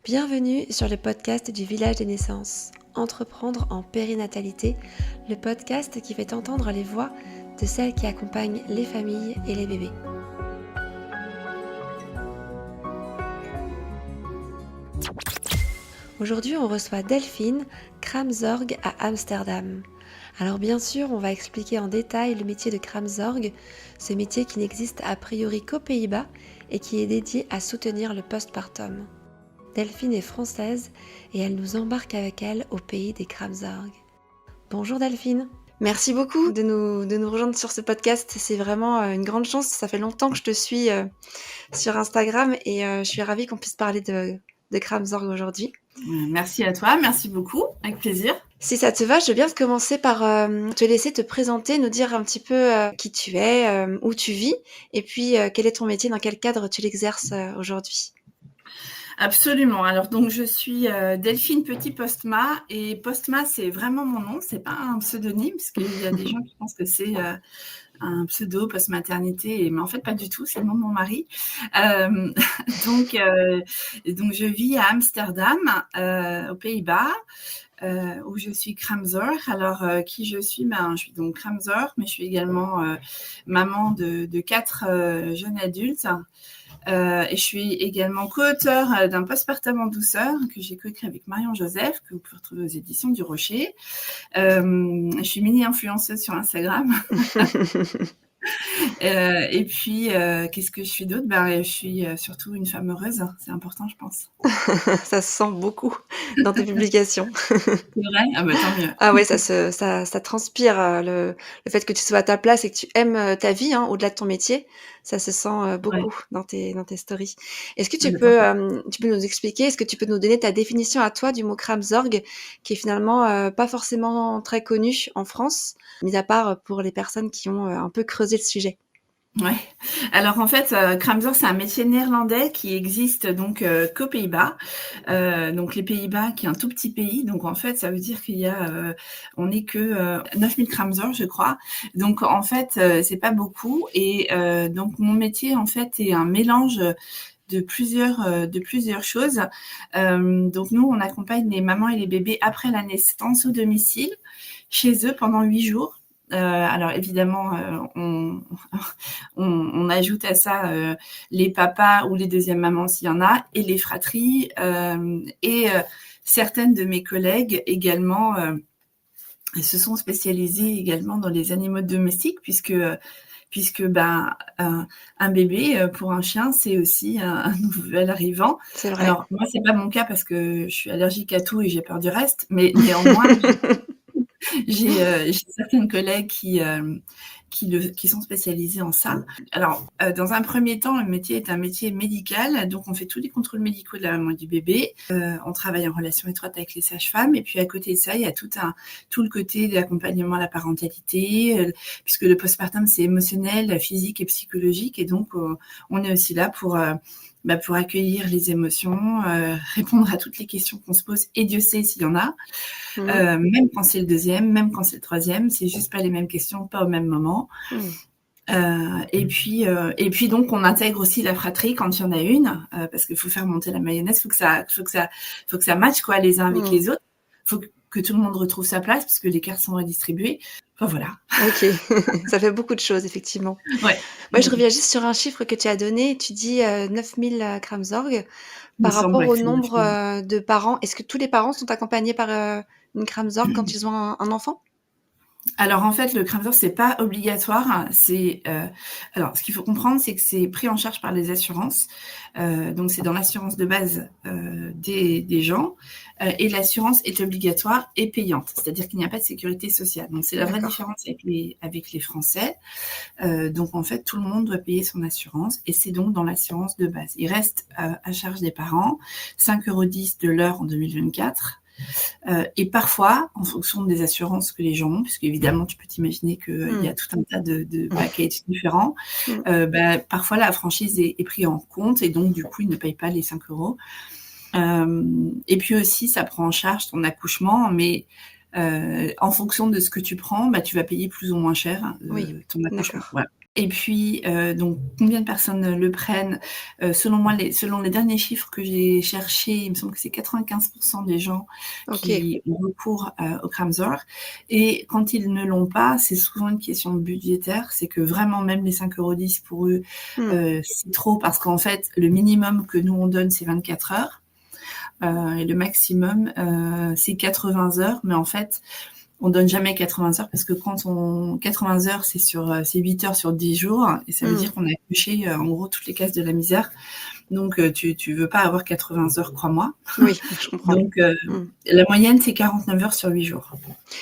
Bienvenue sur le podcast du Village des Naissances, Entreprendre en périnatalité, le podcast qui fait entendre les voix de celles qui accompagnent les familles et les bébés. Aujourd'hui, on reçoit Delphine Kramzorg à Amsterdam. Alors bien sûr, on va expliquer en détail le métier de Kramzorg, ce métier qui n'existe a priori qu'aux Pays-Bas et qui est dédié à soutenir le postpartum. Delphine est française et elle nous embarque avec elle au pays des Kramzorg. Bonjour Delphine. Merci beaucoup de nous rejoindre sur ce podcast. C'est vraiment une grande chance. Ça fait longtemps que je te suis sur Instagram et je suis ravie qu'on puisse parler de Kramzorg aujourd'hui. Merci à toi, merci beaucoup, avec plaisir. Si ça te va, je veux bien commencer par te laisser te présenter, nous dire un petit peu qui tu es, où tu vis et puis quel est ton métier, dans quel cadre tu l'exerces aujourd'hui. Absolument. Alors donc je suis Delphine Petit-Postma et Postma c'est vraiment mon nom, c'est pas un pseudonyme parce qu'il y a des gens qui pensent que c'est un pseudo post-maternité, mais en fait pas du tout, c'est le nom de mon mari. Donc je vis à Amsterdam, aux Pays-Bas. Où je suis Kramzorg. Alors, qui je suis? Je suis donc Kramzorg, mais je suis également maman de 4 jeunes adultes. Et je suis également co-auteure d'un postpartum en douceur que j'ai coécrit avec Marion Joseph, que vous pouvez retrouver aux éditions du Rocher. Je suis mini-influenceuse sur Instagram. Et puis, qu'est-ce que je fais d'autre? Je suis surtout une femme heureuse. C'est important, je pense. Ça se sent beaucoup dans tes publications. C'est vrai? Ah bah tant mieux. Ah ouais, ça transpire le fait que tu sois à ta place et que tu aimes ta vie, hein, au-delà de ton métier. Ça se sent beaucoup Ouais. dans tes stories. Est-ce que tu peux nous expliquer, est-ce que tu peux nous donner ta définition à toi du mot Kramzorg, qui est finalement pas forcément très connu en France, mis à part pour les personnes qui ont un peu creusé le sujet? Ouais. Alors en fait, Kramzorg, c'est un métier néerlandais qui existe donc qu'aux Pays-Bas. Donc les Pays-Bas, qui est un tout petit pays. Donc en fait, ça veut dire qu'il y a, on n'est que 9000 Kramzorg, je crois. Donc en fait, c'est pas beaucoup. Et donc mon métier en fait est un mélange de plusieurs choses. Donc nous, on accompagne les mamans et les bébés après la naissance au domicile, chez eux pendant 8 jours. Alors évidemment, on ajoute à ça les papas ou les deuxièmes mamans s'il y en a, et les fratries, et certaines de mes collègues également se sont spécialisées également dans les animaux domestiques, puisque un bébé pour un chien, c'est aussi un nouvel arrivant. C'est vrai. Alors moi, c'est pas mon cas parce que je suis allergique à tout et j'ai peur du reste, mais néanmoins, j'ai certaines collègues qui sont spécialisées en ça. Alors, dans un premier temps, le métier est un métier médical, donc on fait tous les contrôles médicaux de la maman et du bébé. On travaille en relation étroite avec les sages-femmes, et puis à côté de ça, il y a tout le côté de l'accompagnement à la parentalité, puisque le postpartum, c'est émotionnel, physique et psychologique, et donc on est aussi là pour accueillir les émotions, répondre à toutes les questions qu'on se pose, et Dieu sait s'il y en a. Même quand c'est le deuxième, même quand c'est le troisième, c'est juste pas les mêmes questions, pas au même moment. Et puis donc on intègre aussi la fratrie quand il y en a une, parce qu'il faut faire monter la mayonnaise, faut que ça matche quoi les uns avec les autres. Faut que tout le monde retrouve sa place puisque les cartes sont redistribuées. Enfin voilà. Ok, ça fait beaucoup de choses effectivement. Ouais. Moi, je reviens juste sur un chiffre que tu as donné. Tu dis 9000 Kramzorg. Il me Par rapport semble au que c'est nombre de parents, est-ce que tous les parents sont accompagnés par une Kramzorg quand ils ont un enfant? Alors en fait, le Kramzorg, c'est pas obligatoire. Alors ce qu'il faut comprendre, c'est que c'est pris en charge par les assurances. Donc c'est dans l'assurance de base des gens, et l'assurance est obligatoire et payante. C'est-à-dire qu'il n'y a pas de sécurité sociale. Donc c'est la vraie différence avec les Français. Donc en fait, tout le monde doit payer son assurance, et c'est donc dans l'assurance de base. Il reste à charge des parents 5,10 € de l'heure en 2024. Et parfois, en fonction des assurances que les gens ont, puisque évidemment, tu peux t'imaginer qu'il y a tout un tas de packages différents, parfois la franchise est prise en compte, et donc du coup, ils ne payent pas les 5 €. Et puis aussi, ça prend en charge ton accouchement, mais en fonction de ce que tu prends, tu vas payer plus ou moins cher ton accouchement. Voilà. Et puis, donc combien de personnes le prennent? Selon moi, selon les derniers chiffres que j'ai cherchés, il me semble que c'est 95% des gens OK. qui ont recours, au Kramzor. Et quand ils ne l'ont pas, c'est souvent une question budgétaire. C'est que vraiment même les 5,10 € pour eux, Mmh. c'est trop parce qu'en fait, le minimum que nous on donne, c'est 24 heures, et le maximum, c'est 80 heures. Mais en fait, on donne jamais 80 heures parce que 80 heures, c'est 8 heures sur 10 jours et ça veut Mmh. dire qu'on a coché, en gros toutes les cases de la misère. Donc, tu veux pas avoir 80 heures, crois-moi. Oui, je comprends. Donc, Mmh. la moyenne, c'est 49 heures sur 8 jours.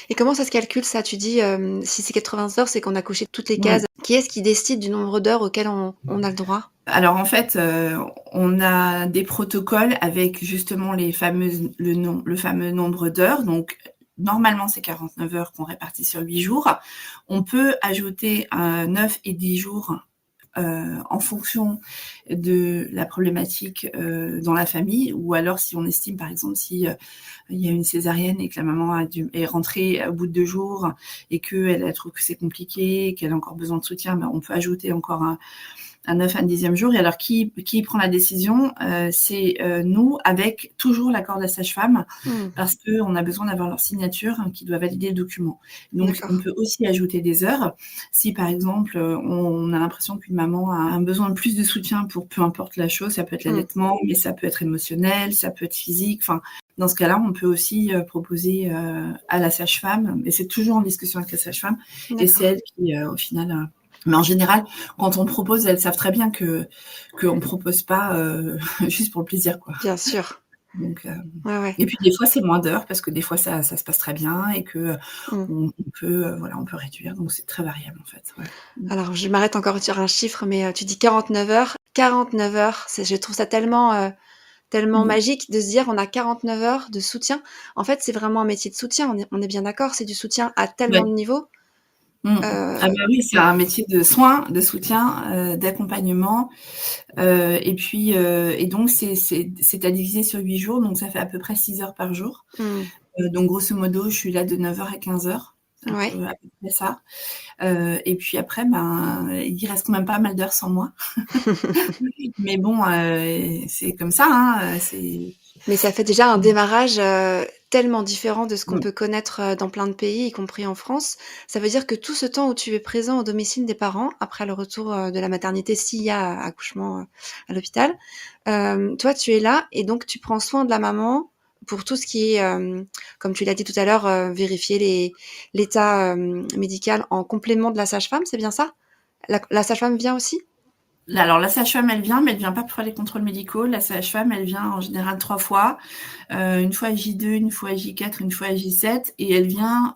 Et comment ça se calcule ça? Tu dis, si c'est 80 heures, c'est qu'on a coché toutes les Ouais. cases. Qui est-ce qui décide du nombre d'heures auxquelles on a le droit? Alors en fait, on a des protocoles avec justement le fameux nombre d'heures. Donc normalement, c'est 49 heures qu'on répartit sur 8 jours. On peut ajouter 9 et 10 jours en fonction de la problématique dans la famille, ou alors si on estime par exemple si il y a une césarienne et que la maman est rentrée au bout de 2 jours et qu'elle trouve que c'est compliqué, qu'elle a encore besoin de soutien, ben, on peut ajouter encore un 9 à un 10e jour. Et alors, qui prend la décision? C'est nous, avec toujours l'accord de la sage-femme, Mmh. parce qu'on a besoin d'avoir leur signature qui doit valider le document. Donc, on D'accord. peut aussi ajouter des heures. Si, par exemple, on a l'impression qu'une maman a un besoin de plus de soutien pour peu importe la chose, ça peut être Mmh. l'allaitement, mais ça peut être émotionnel, ça peut être physique. Enfin, dans ce cas-là, on peut aussi proposer à la sage-femme, et c'est toujours en discussion avec la sage-femme, et c'est D'accord. elle qui, au final, mais en général, quand on propose, elles savent très bien qu'on ne propose pas juste pour le plaisir, quoi. Bien sûr. Donc, Ouais, ouais. et puis des fois, c'est moins d'heures parce que des fois, ça se passe très bien et que Mmh. on peut, voilà, on peut réduire. Donc, c'est très variable, en fait. Ouais. Alors je m'arrête encore sur un chiffre, mais tu dis 49 heures. 49 heures, c'est je trouve ça tellement Mmh. magique de se dire: «On a 49 heures de soutien». En fait, c'est vraiment un métier de soutien, on est bien d'accord? C'est du soutien à tellement Ouais. de niveaux. Mmh. Ah Heu, bah oui, c'est un métier de soins, de soutien, d'accompagnement, et puis, et donc c'est à diviser sur 8 jours, donc ça fait à peu près 6 heures par jour. mmh, Donc grosso modo, je suis là de 9 heures à 15 heures, ouais. à peu près ça. Et puis après, ben, il reste quand même pas mal d'heures sans moi. Mais bon, c'est comme ça, hein, c'est Mais ça fait déjà un démarrage, tellement différent de ce qu'on mmh, peut connaître, dans plein de pays, y compris en France. Ça veut dire que tout ce temps où tu es présent au domicile des parents, après le retour, de la maternité, s'il y a accouchement, à l'hôpital, toi tu es là et donc tu prends soin de la maman pour tout ce qui est, comme tu l'as dit tout à l'heure, vérifier l'état, médical en complément de la sage-femme, c'est bien ça? La sage-femme vient aussi? alors la sage-femme, elle vient, mais elle vient pas pour faire les contrôles médicaux. La sage-femme, elle vient en général 3 fois, une fois à J2, une fois à J4, une fois à J7, et elle vient,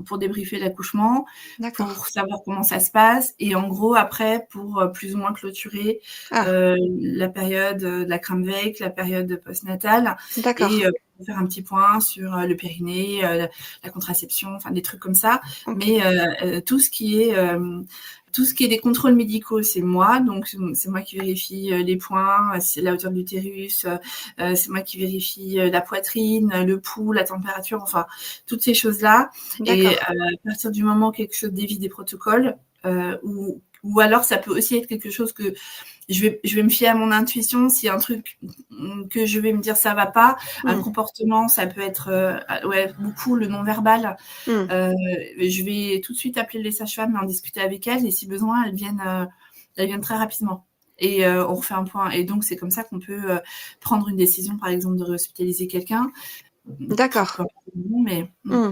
pour débriefer l'accouchement, D'accord. pour savoir comment ça se passe, et en gros après pour, plus ou moins clôturer, Ah, la période, de la Kramweek, la période postnatale, et d'accord. pour faire un petit point sur, le périnée, la contraception, enfin des trucs comme ça. OK. Mais, tout ce qui est des contrôles médicaux, c'est moi. Donc, c'est moi qui vérifie les points, c'est la hauteur de l'utérus, c'est moi qui vérifie la poitrine, le pouls, la température, enfin, toutes ces choses-là. Et D'accord. à partir du moment où quelque chose dévie des protocoles, ou alors ça peut aussi être quelque chose que je vais me fier à mon intuition. S'il y a un truc que je vais me dire ça va pas, un Mmh. comportement, ça peut être ouais, beaucoup le non-verbal. Mmh. Je vais tout de suite appeler les sages-femmes et en discuter avec elles, et si besoin, elles viennent très rapidement. Et on refait un point. Et donc, c'est comme ça qu'on peut prendre une décision, par exemple, de réhospitaliser quelqu'un. D'accord. Mais Mmh.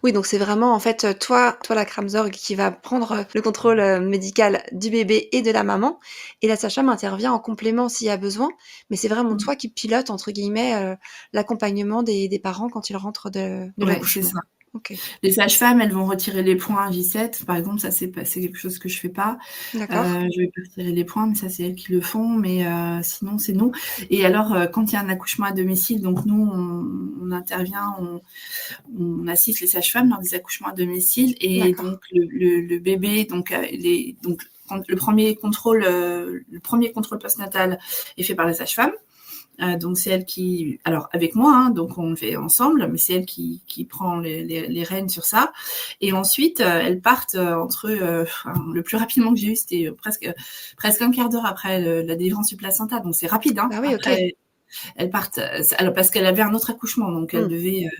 Oui, donc c'est vraiment en fait, toi la Kramsorg qui va prendre, le contrôle, médical du bébé et de la maman et la sage-femme intervient en complément s'il y a besoin, mais c'est vraiment toi qui «pilotes» entre guillemets, l'accompagnement des parents quand ils rentrent de ouais, c'est l'accouchement. ça. OK. Les sages-femmes, elles vont retirer les points à J7, par exemple. Ça, c'est quelque chose que je fais pas. D'accord. Je vais pas retirer les points, mais ça, c'est elles qui le font. Mais sinon, c'est nous. Et alors, quand il y a un accouchement à domicile, donc nous, on intervient, on assiste les sages-femmes lors des accouchements à domicile. Et D'accord. donc, le bébé, donc, le premier contrôle postnatal est fait par la sage-femme. Donc c'est elle qui, alors avec moi, hein, donc on le fait ensemble, mais c'est elle qui prend les rênes sur ça. Et ensuite, elles partent le plus rapidement que j'ai eu, c'était presque un quart d'heure après la délivrance du placenta. Donc c'est rapide, hein. Ah oui, ok. Après, elles partent, alors parce qu'elle avait un autre accouchement, donc elle devait.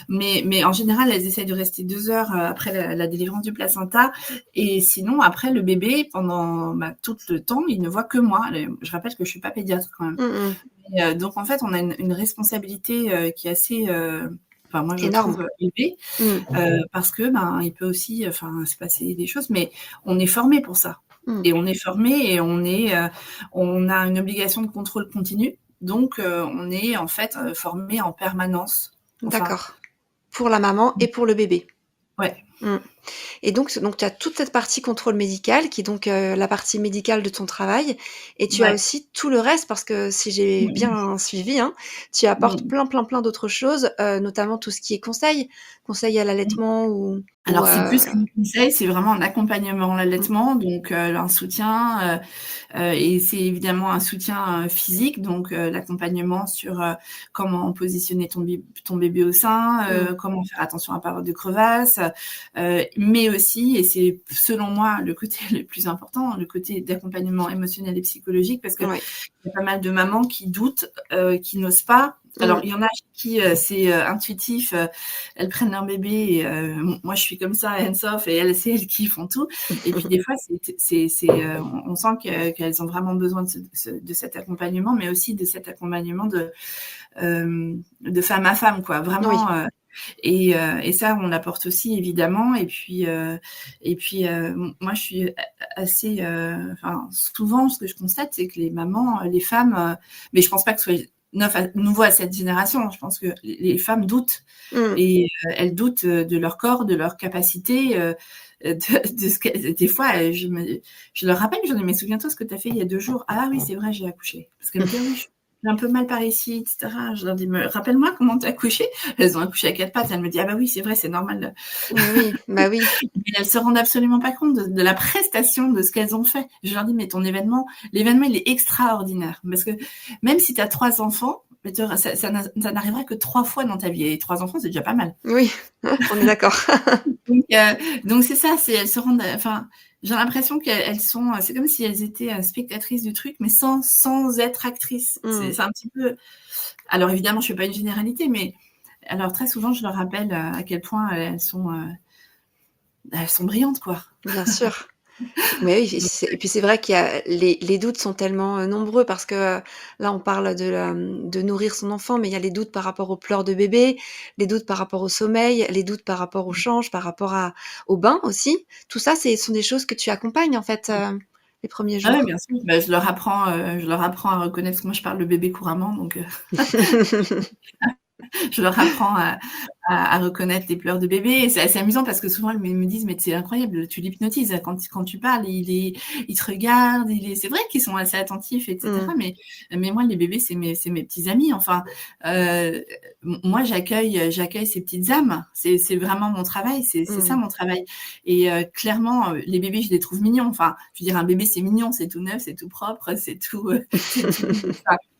Mais en général, elles essayent de rester 2 heures après la délivrance du placenta, et sinon après le bébé, pendant tout le temps, il ne voit que moi. Je rappelle que je suis pas pédiatre quand même. Donc en fait, on a une responsabilité qui est assez, enfin moi je Énorme. trouve élevée, parce que il peut aussi, se passer des choses, mais on est formé pour ça. Et on est formé et on a une obligation de contrôle continu. Donc, on est en fait formé en permanence. D'accord. Pour la maman et pour le bébé. Ouais. Et donc tu as toute cette partie contrôle médical qui est donc la partie médicale de ton travail, et tu as aussi tout le reste, parce que si j'ai bien suivi, hein, tu apportes plein d'autres choses, notamment tout ce qui est conseil à l'allaitement ou Alors c'est plus qu'un conseil, c'est vraiment un accompagnement à l'allaitement, donc un soutien, et c'est évidemment un soutien physique, donc l'accompagnement sur comment positionner ton bébé au sein, comment faire attention à pas avoir de crevasses, mais aussi, et c'est selon moi le côté le plus important, le côté d'accompagnement émotionnel et psychologique, parce que il y a pas mal de mamans qui doutent, qui n'osent pas. Alors, il y en a qui, c'est intuitif, elles prennent leur bébé, et moi je suis comme ça, hands-off, et c'est elles qui font tout. Et puis des fois, on sent qu'elles ont vraiment besoin de cet accompagnement, mais aussi de cet accompagnement de femme à femme, quoi. Vraiment. Et ça, on l'apporte aussi, évidemment. Et puis, moi, je suis assez... souvent, ce que je constate, c'est que les mamans, les femmes... mais je pense pas que ce soit nouveau à cette génération. Je pense que les femmes doutent. Et elles doutent de leur corps, de leur capacité... de ce que, des fois, je leur rappelle, je leur dis, mais souviens-toi ce que tu as fait il y a 2 jours. Ah oui, c'est vrai, j'ai accouché. Parce qu'elles me disent, oui, j'ai un peu mal par ici, etc. Je leur dis, rappelle-moi comment tu as accouché. Elles ont accouché à 4 pattes. Elles me disent, ah bah oui, c'est vrai, c'est normal. Oui. Mais elles se rendent absolument pas compte de la prestation de ce qu'elles ont fait. Je leur dis, mais l'événement, il est extraordinaire. Parce que même si tu as 3 enfants, ça n'arrivera que 3 fois dans ta vie. Et 3 enfants, c'est déjà pas mal. Oui, on est d'accord. Donc c'est ça, elles se rendent, j'ai l'impression qu'elles sont, c'est comme si elles étaient spectatrices du truc, mais sans être actrices. C'est un petit peu. Alors évidemment, je fais pas une généralité, mais alors très souvent, je leur rappelle à quel point elles sont brillantes, quoi. Bien sûr. Mais oui, et puis c'est vrai qu'il y a les doutes sont tellement nombreux, parce que là on parle de nourrir son enfant, mais il y a les doutes par rapport aux pleurs de bébé, les doutes par rapport au sommeil, les doutes par rapport au change, par rapport au bain aussi. Tout ça, sont des choses que tu accompagnes en fait les premiers Ah jours. oui, bien sûr. Je leur apprends à reconnaître, parce que moi je parle le bébé couramment, donc je leur apprends à reconnaître les pleurs de bébé. Et c'est assez amusant, parce que souvent elles me disent, mais c'est incroyable, tu l'hypnotises quand tu parles, il te regarde, c'est vrai qu'ils sont assez attentifs, etc. Mais moi, les bébés, c'est mes petits amis. Moi, j'accueille ces petites âmes. C'est vraiment mon travail. C'est ça mon travail. Et clairement, les bébés, je les trouve mignons. Je veux dire, un bébé, c'est mignon, c'est tout neuf, c'est tout propre, c'est tout.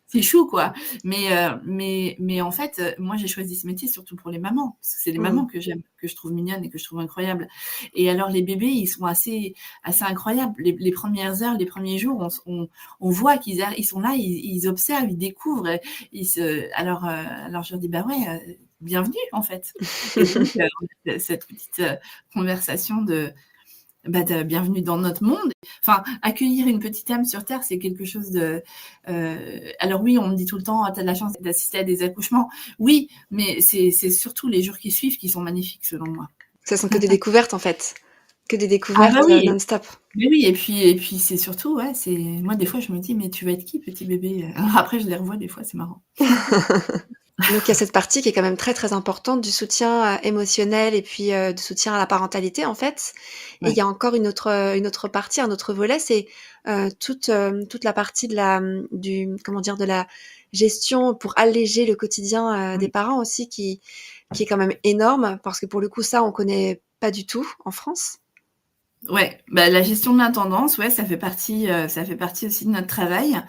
C'est chou, quoi. Mais en fait, moi, j'ai choisi ce métier surtout pour les mamans, parce que c'est les mamans que j'aime, que je trouve mignonnes et que je trouve incroyables. Et alors, les bébés, ils sont assez incroyables. Les premières heures, les premiers jours, on voit qu'ils sont là, ils observent, ils découvrent. Alors, je leur dis, bienvenue, en fait. Et donc, cette petite conversation de bienvenue dans notre monde. Accueillir une petite âme sur Terre, c'est quelque chose de... alors oui, on me dit tout le temps, tu as de la chance d'assister à des accouchements. Oui, mais c'est surtout les jours qui suivent qui sont magnifiques, selon moi. Ce sont que des découvertes en fait. Que des découvertes non-stop. Mais oui, et puis c'est surtout, moi des fois je me dis, mais tu vas être qui, petit bébé? Alors après je les revois des fois, c'est marrant. Donc il y a cette partie qui est quand même très, très importante du soutien émotionnel, et puis du soutien à la parentalité en fait. Et il y a encore une autre partie, un autre volet, c'est toute la partie de la gestion pour alléger le quotidien des parents aussi, qui est quand même énorme, parce que pour le coup ça on connaît pas du tout en France. Ouais, bah, la gestion de l'intendance, ouais, ça fait partie aussi de notre travail.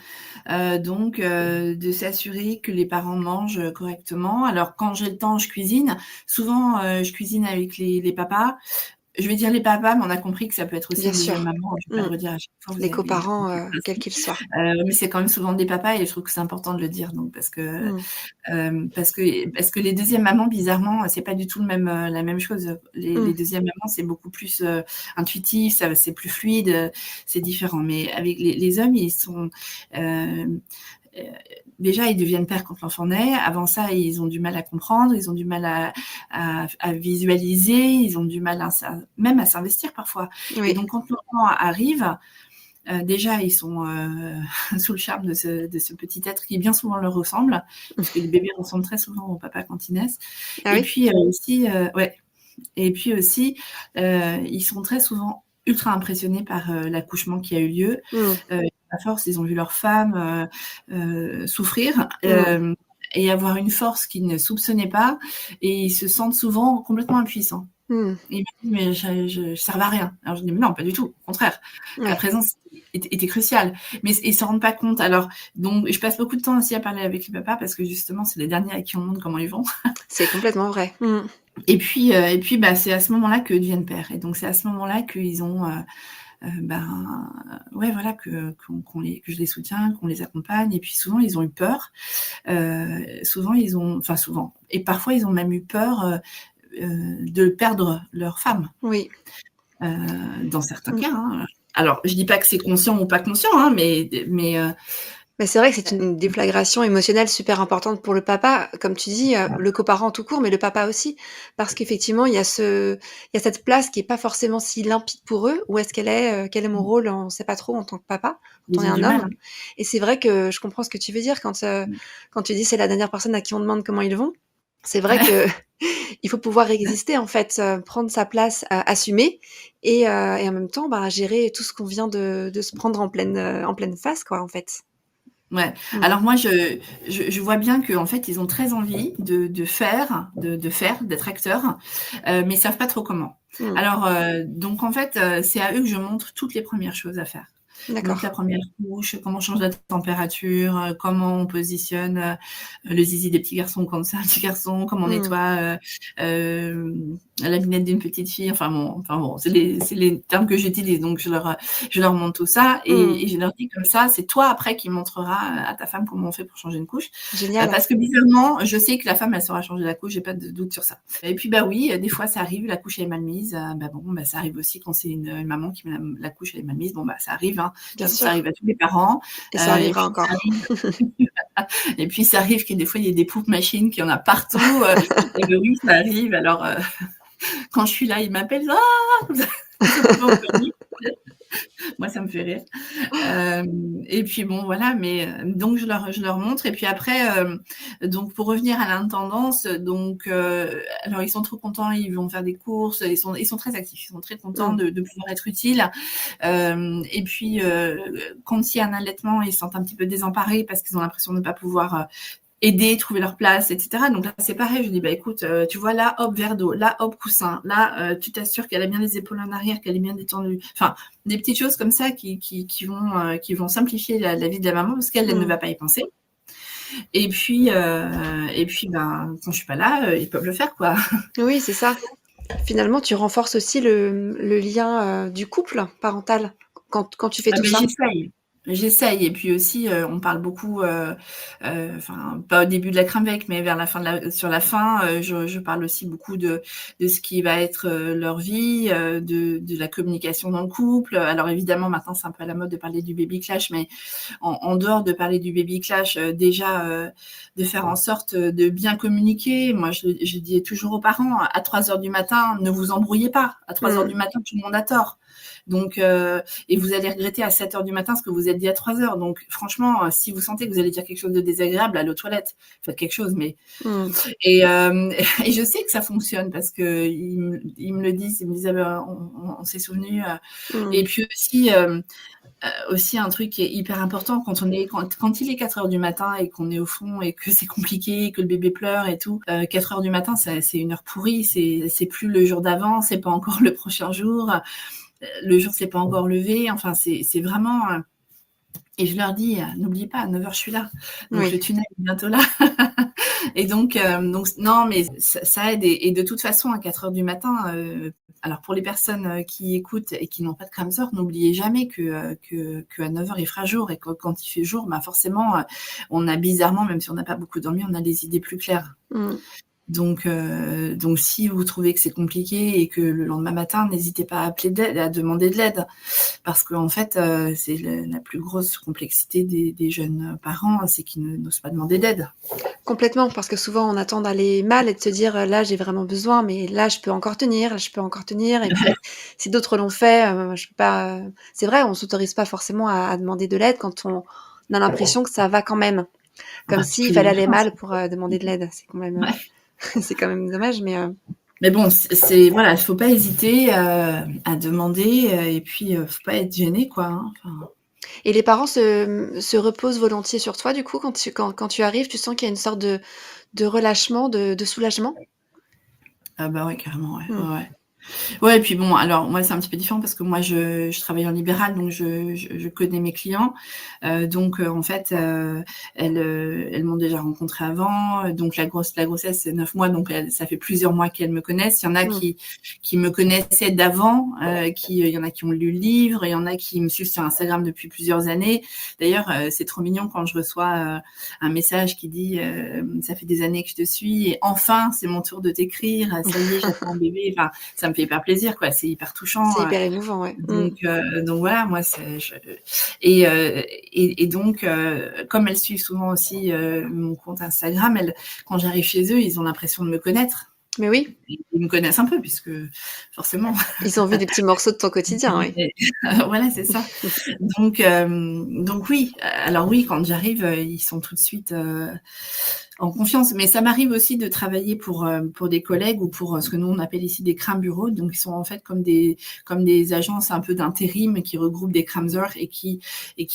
Donc de s'assurer que les parents mangent correctement. Alors quand j'ai le temps, je cuisine. Souvent, je cuisine avec les papas. Je vais dire les papas, mais on a compris que ça peut être aussi Bien une deuxième sûr. maman. Je vais pas Mmh. le redire à chaque fois, vous Les avez coparents, compris quels le qu'ils soient. mais c'est quand même souvent des papas et je trouve que c'est important de le dire donc Mmh. parce que les deuxièmes mamans, bizarrement, c'est pas du tout la même chose. Les Mmh. deuxièmes mamans, c'est beaucoup plus intuitif, c'est plus fluide, c'est différent. Mais avec les hommes, ils sont euh, déjà, ils deviennent pères quand l'enfant naît. Avant ça, ils ont du mal à comprendre, ils ont du mal à visualiser, ils ont du mal même à s'investir parfois. Et Oui. donc, quand l'enfant arrive, déjà, ils sont sous le charme de ce petit être qui bien souvent leur ressemble, puisque les bébés ressemblent très souvent au papa quand ils naissent. Ah Et oui? puis aussi, ouais. Et puis aussi, ils sont très souvent ultra impressionnés par l'accouchement qui a eu lieu. Mmh. À force, ils ont vu leur femme souffrir. Mmh. Et avoir une force qu'ils ne soupçonnaient pas, et ils se sentent souvent complètement impuissants. Mmh. Et il m'a dit: «Mais je servais à rien». Alors je dis: «Mais non, pas du tout, au contraire. Ta Ouais. présence était cruciale». Mais ils s'en rendent pas compte. Alors donc je passe beaucoup de temps aussi à parler avec les papas parce que justement, c'est les derniers à qui on demande comment ils vont. C'est complètement vrai. Mmh. Et puis bah, c'est à ce moment-là qu'eux deviennent pères. Et donc c'est à ce moment-là qu'ils ont ben ouais voilà que je les soutiens, qu'on les accompagne. Et puis souvent ils ont eu peur. Souvent et parfois ils ont même eu peur de perdre leur femme. Oui. Dans certains Mmh. cas, hein. Alors, je dis pas que c'est conscient ou pas conscient, hein, Mais c'est vrai que c'est une déflagration émotionnelle super importante pour le papa, comme tu dis, le coparent tout court, mais le papa aussi. Parce qu'effectivement, il y a cette place qui est pas forcément si limpide pour eux. Où est-ce qu'elle est? Quel est mon rôle? On sait pas trop en tant que papa, quand on ils est ont un du mal, homme. hein. Et c'est vrai que je comprends ce que tu veux dire quand tu dis: «C'est la dernière personne à qui on demande comment ils vont». C'est vrai que il faut pouvoir exister en fait, prendre sa place, assumer et en même temps, bah, gérer tout ce qu'on vient de se prendre en pleine face quoi, en fait. Ouais. Mmh. Alors moi, je vois bien qu'en fait, ils ont très envie de faire, d'être acteurs, mais ils savent pas trop comment. Mmh. Alors, donc en fait, c'est à eux que je montre toutes les premières choses à faire. Donc la D'accord. première couche, comment on change la température, comment on positionne le zizi des petits garçons quand c'est un petit garçon, comment on Mmh. nettoie la binette d'une petite fille. Enfin bon, c'est les termes que j'utilise. Donc je leur montre tout ça Mmh. et je leur dis comme ça, c'est toi après qui montrera à ta femme comment on fait pour changer une couche. Génial. Parce que bizarrement, je sais que la femme, elle saura changer la couche, j'ai pas de doute sur ça. Et puis bah oui, des fois ça arrive, la couche elle est mal mise. Bah bon, bah ça arrive aussi quand c'est une maman qui met la couche elle est mal mise. Bon bah ça arrive, hein. De Bien toute façon, ça sûr arrive à tous les parents. et ça Et arrivera puis ça encore. arrive, et puis ça arrive que des fois il y ait des poupes machines qu'il y en a partout. Et ben oui, ça arrive. Alors quand je suis là, ils m'appellent. Ah, ça peut pas vous faire. Moi, ça me fait rire. Et puis bon, voilà, mais donc je leur montre. Et puis après, donc pour revenir à l'intendance, donc alors ils sont trop contents, ils vont faire des courses, ils sont très actifs, ils sont très contents Mmh. de pouvoir être utiles. Et puis quand il y a un allaitement, ils se sentent un petit peu désemparés parce qu'ils ont l'impression de ne pas pouvoir aider, trouver leur place, etc. Donc là, c'est pareil. Je dis, bah écoute, tu vois, là, hop, verre d'eau, là, hop, coussin, là, tu t'assures qu'elle a bien les épaules en arrière, qu'elle est bien détendue. Enfin, des petites choses comme ça qui vont simplifier la vie de la maman parce qu'elle elle ne Mmh. va pas y penser. Et puis, ben, quand je suis pas là, ils peuvent le faire, quoi. Oui, c'est ça. Finalement, tu renforces aussi le lien, du couple parental quand tu fais Ah tout ben ça? j'essaye. J'essaye et puis aussi, on parle beaucoup, enfin pas au début de la crème bec, mais vers la fin sur la fin, je parle aussi beaucoup de ce qui va être, leur vie, de la communication dans le couple. Alors évidemment maintenant c'est un peu à la mode de parler du baby clash, mais en dehors de parler du baby clash, déjà, de faire en sorte de bien communiquer. Moi je dis toujours aux parents, à 3 heures du matin, ne vous embrouillez pas. À 3 heures Mmh. du matin, tout le monde a tort. Donc et vous allez regretter à 7 heures du matin ce que vous êtes dit à 3 heures. Donc franchement, si vous sentez que vous allez dire quelque chose de désagréable, allez aux toilettes, faites quelque chose. Mais Mmh. et je sais que ça fonctionne parce que ils me le disent, ils me disent ah ben, on s'est souvenu. Et Mmh. puis aussi un truc qui est hyper important quand il est 4 heures du matin et qu'on est au fond et que c'est compliqué, que le bébé pleure et tout. 4 heures du matin, c'est une heure pourrie, c'est plus le jour d'avant, c'est pas encore le prochain jour. le jour s'est pas encore levé. Enfin, c'est vraiment. Et je leur dis, n'oubliez pas, à 9h, je suis là. Donc, Oui. le tunnel est bientôt là. Et donc, non, mais ça aide. Et de toute façon, à 4h du matin, alors pour les personnes qui écoutent et qui n'ont pas de Cramsor, n'oubliez jamais qu'à 9h, il fera jour. Et que quand il fait jour, bah forcément, on a bizarrement, même si on n'a pas beaucoup dormi, on a les idées plus claires. Donc, si vous trouvez que c'est compliqué et que le lendemain matin, n'hésitez pas à à demander de l'aide. Parce qu'en fait, c'est la plus grosse complexité des jeunes parents, c'est qu'ils n'osent pas demander d'aide. Complètement, parce que souvent on attend d'aller mal et de se dire là j'ai vraiment besoin, mais là je peux encore tenir, là je peux encore tenir. Et puis si d'autres l'ont fait, je peux pas. C'est vrai, on s'autorise pas forcément à demander de l'aide quand on a l'impression que ça va quand même, comme s'il fallait aller mal pour demander de l'aide. C'est quand même, c'est quand même dommage, Mais bon, voilà, il faut pas hésiter à demander et puis faut pas être gêné, quoi. Hein. Enfin... Et les parents se reposent volontiers sur toi, du coup, quand tu arrives, tu sens qu'il y a une sorte de relâchement, de soulagement? Ah bah ouais, carrément, ouais. Ouais. Ouais, et puis bon, alors moi c'est un petit peu différent parce que moi je travaille en libéral, donc je connais mes clients. Donc en fait, elles m'ont déjà rencontrée avant. Donc la grossesse c'est 9 mois, donc ça fait plusieurs mois qu'elles me connaissent. Il y en a qui me connaissaient d'avant, il y en a qui ont lu le livre, il y en a qui me suivent sur Instagram depuis plusieurs années. D'ailleurs, c'est trop mignon quand je reçois un message qui dit ça fait des années que je te suis et enfin c'est mon tour de t'écrire. Ça y est, j'attends un bébé. Enfin, ça me fait hyper plaisir, quoi. C'est hyper touchant. C'est hyper émouvant, ouais. Donc voilà, moi, et donc, comme elles suivent souvent aussi mon compte Instagram, quand j'arrive chez eux, ils ont l'impression de me connaître. Mais oui. Ils me connaissent un peu, puisque forcément. Ils ont vu des petits morceaux de ton quotidien, oui. Voilà, c'est ça. Donc oui. Alors oui, quand j'arrive, ils sont tout de suite en confiance. Mais ça m'arrive aussi de travailler pour des collègues ou pour ce que nous on appelle ici des crame bureaux. Donc ils sont en fait comme des agences un peu d'intérim qui regroupent des cramsors et qui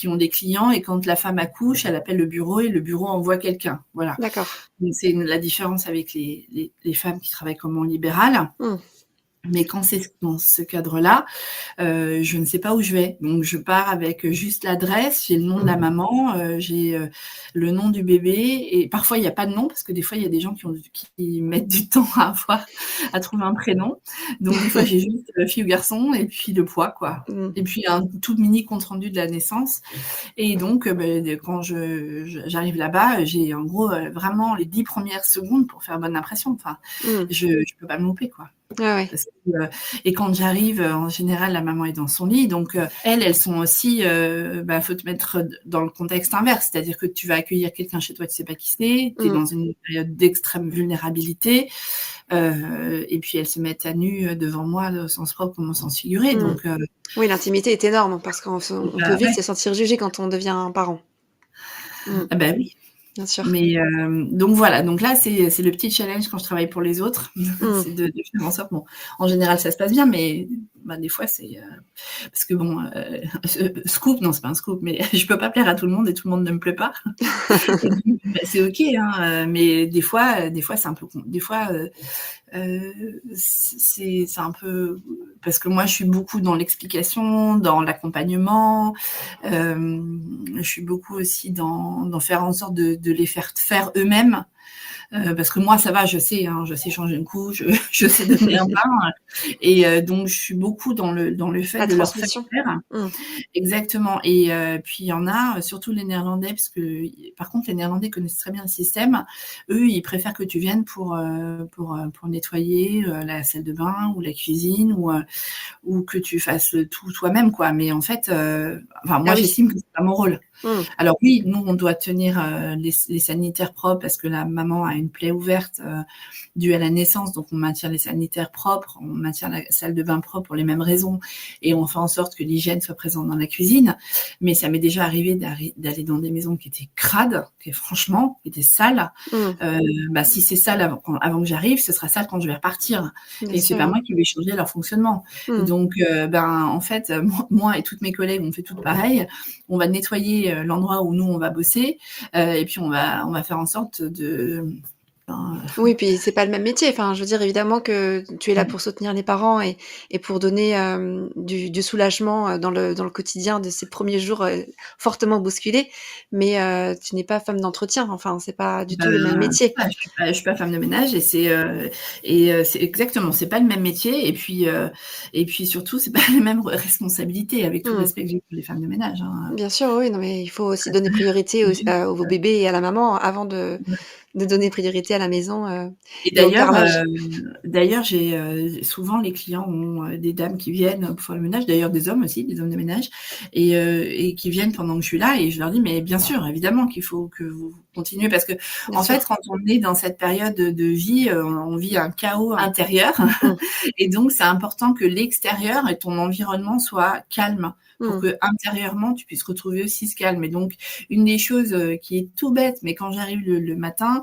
ont des clients. Et quand la femme accouche, elle appelle le bureau et le bureau envoie quelqu'un. Voilà. D'accord. Donc c'est la différence avec les femmes qui travaillent comme en libéral. Mais quand c'est dans ce cadre-là, je ne sais pas où je vais. Donc, je pars avec juste l'adresse, j'ai le nom de la maman, j'ai le nom du bébé. Et parfois, il n'y a pas de nom parce que des fois, il y a des gens qui mettent du temps à trouver un prénom. Donc, des fois, j'ai juste fille ou garçon et puis le poids, quoi. Et puis, un tout mini compte-rendu de la naissance. Et donc, quand j'arrive là-bas, j'ai en gros vraiment les 10 premières secondes pour faire bonne impression. Enfin, je peux pas me louper, quoi. Ah ouais. Et quand j'arrive, en général, la maman est dans son lit. Donc, elles sont aussi... faut te mettre dans le contexte inverse. C'est-à-dire que tu vas accueillir quelqu'un chez toi, tu sais pas qui c'est. Tu es dans une période d'extrême vulnérabilité. Et puis, elles se mettent à nu devant moi, au sens propre comme au sens figuré. Donc, oui, l'intimité est énorme parce qu'on peut vite se sentir jugé quand on devient un parent. Ah bah oui. Bien sûr. Mais donc voilà, donc là c'est le petit challenge quand je travaille pour les autres, c'est de faire en sorte, bon, en général ça se passe bien, mais des fois c'est parce que bon, scoop, non c'est pas un scoop, mais je peux pas plaire à tout le monde et tout le monde ne me plaît pas. C'est ok, hein, mais des fois c'est un peu des fois c'est un peu parce que moi je suis beaucoup dans l'explication, dans l'accompagnement, je suis beaucoup aussi dans faire en sorte de les faire eux-mêmes. Parce que moi, ça va, je sais changer une couche, je sais donner un bain, et donc je suis beaucoup dans le fait de leur faire faire. Exactement. Et puis il y en a, surtout les Néerlandais, parce que par contre les Néerlandais connaissent très bien le système. Eux, ils préfèrent que tu viennes pour nettoyer la salle de bain ou la cuisine ou que tu fasses tout toi-même, quoi. Mais en fait, moi j'estime que c'est pas mon rôle. Alors oui, nous on doit tenir les sanitaires propres parce que la maman a une plaie ouverte due à la naissance, donc on maintient les sanitaires propres, on maintient la salle de bain propre pour les mêmes raisons et on fait en sorte que l'hygiène soit présente dans la cuisine. Mais ça m'est déjà arrivé d'aller dans des maisons qui étaient crades, qui étaient sales. Si c'est sale avant que j'arrive, ce sera sale quand je vais repartir. Bien et sûr. C'est pas moi qui vais changer leur fonctionnement. Donc en fait, moi et toutes mes collègues, on fait tout pareil. On va nettoyer l'endroit où nous on va bosser et puis on va faire en sorte hein. Oui, puis c'est pas le même métier. Enfin, je veux dire, évidemment que tu es là Mmh. pour soutenir les parents et pour donner, du soulagement, dans le quotidien de ces premiers jours, fortement bousculés. Mais, tu n'es pas femme d'entretien. Enfin, c'est pas du Bah, tout le même c'est métier. ça, je suis pas femme de ménage c'est exactement, c'est pas le même métier et puis surtout, c'est pas les mêmes responsabilités avec tout le Mmh. respect que j'ai pour les femmes de ménage, hein. Bien sûr, oui, non, mais il faut aussi donner priorité au bébé et à la maman avant de donner priorité à la maison, Et et au d'ailleurs, carrelage. j'ai, souvent les clients ont, des dames qui viennent pour faire le ménage, d'ailleurs des hommes aussi, des hommes de ménage et qui viennent pendant que je suis là et je leur dis: «Mais bien sûr, évidemment qu'il faut que vous continuez» parce que Bien en fait, sûr. quand on est dans cette période de vie, on vit un chaos intérieur Mmh. et donc c'est important que l'extérieur et ton environnement soit calme pour Mmh. que intérieurement tu puisses retrouver aussi ce calme et donc une des choses, qui est tout bête, mais quand j'arrive le matin,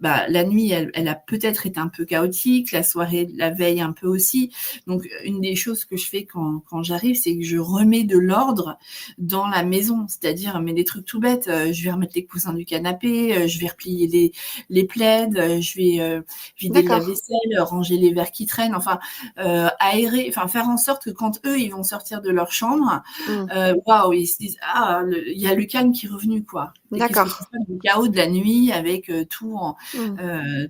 bah, la nuit, elle a peut-être été un peu chaotique, la soirée, la veille un peu aussi. Donc, une des choses que je fais quand j'arrive, c'est que je remets de l'ordre dans la maison. C'est-à-dire, mais des trucs tout bêtes, je vais remettre les coussins du canapé, je vais replier les plaids, je vais vider le D'accord. lave-vaisselle, ranger les verres qui traînent, enfin, aérer, enfin, faire en sorte que quand eux, ils vont sortir de leur chambre, Mmh. waouh, ils se disent: «Ah, il y a le calme qui est revenu, quoi» et qu'ils se D'accord. retrouvent pas dans le chaos de la nuit avec, Mmh.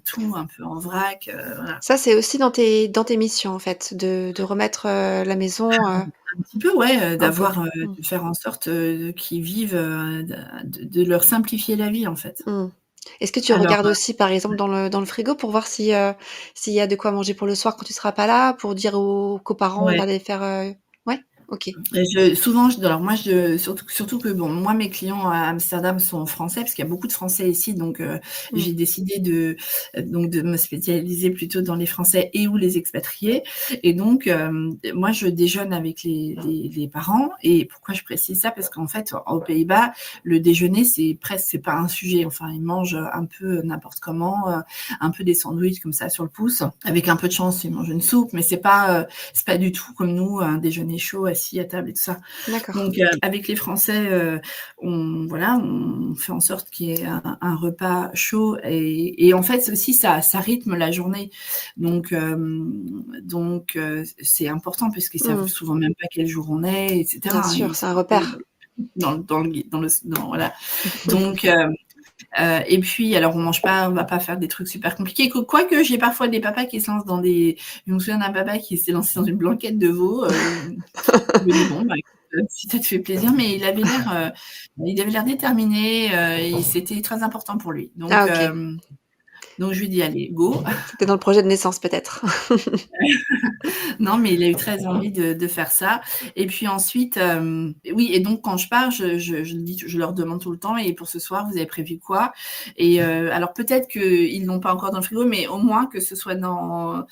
tout un peu en vrac, voilà. Ça, c'est aussi dans tes missions, en fait, de remettre, la maison, Un petit peu, ouais, un peu. d'avoir, Mmh. de faire en sorte, qu'ils vivent, de leur simplifier la vie, en fait. Mmh. Est-ce que tu Alors, regardes aussi, par exemple, dans le frigo pour voir si, s'il y a de quoi manger pour le soir quand tu seras pas là, pour dire aux coparents ouais. d'aller faire, ouais? OK. Et souvent, alors moi, surtout que bon, moi, mes clients à Amsterdam sont français, parce qu'il y a beaucoup de Français ici, donc Mmh. j'ai décidé donc de me spécialiser plutôt dans les Français et ou les expatriés. Et donc, moi, je déjeune avec les parents. Et pourquoi je précise ça? Parce qu'en fait, aux Pays-Bas, le déjeuner, c'est pas un sujet. Enfin, ils mangent un peu n'importe comment, un peu des sandwichs comme ça sur le pouce. Avec un peu de chance, ils mangent une soupe, mais c'est pas du tout comme nous, un déjeuner chaud assis à table et tout ça. D'accord. Donc, avec les Français, on fait en sorte qu'il y ait un repas chaud et en fait aussi ça rythme la journée. Donc, c'est important puisqu'ils savent Mmh. souvent même pas quel jour on est, et Bien cetera. sûr, Ils c'est un sont un peu repère. voilà. Donc, et puis alors on va pas faire des trucs super compliqués. Quoique j'ai parfois des papas qui se lancent dans des. Je me souviens d'un papa qui s'est lancé dans une blanquette de veau. Je me dis bon, bah, écoute, si ça te fait plaisir, mais il avait l'air déterminé et c'était très important pour lui. Ah OK. Donc je lui ai dit allez, go. C'était dans le projet de naissance peut-être? Non, mais il a eu très envie de faire ça. Et puis ensuite, oui, et donc quand je pars, je leur demande tout le temps: «Et pour ce soir, vous avez prévu quoi?» Et alors peut-être qu'ils l'ont pas encore dans le frigo, mais au moins que ce soit dans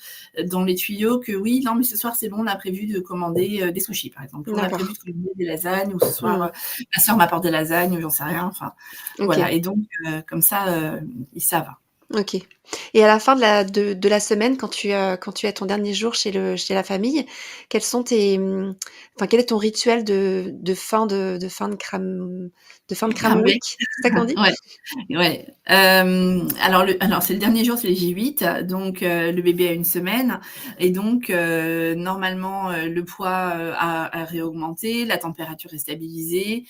les tuyaux que oui, non, mais ce soir, c'est bon, on a prévu de commander, des sushis, par exemple. On a prévu D'accord. de commander des lasagnes ou ce soir, Mmh. ma sœur m'apporte des lasagnes ou j'en sais rien, enfin, voilà. OK. Et donc comme ça, ils savent. OK. Et à la fin de la semaine, quand tu as ton dernier jour chez la famille, quels sont enfin, quel est ton rituel de fin de Cram Crambec. Week? C'est ça qu'on dit? Ouais. Ouais, alors c'est le dernier jour, c'est les J8, donc le bébé a 1 semaine et donc normalement, le poids, a réaugmenté, la température est stabilisée.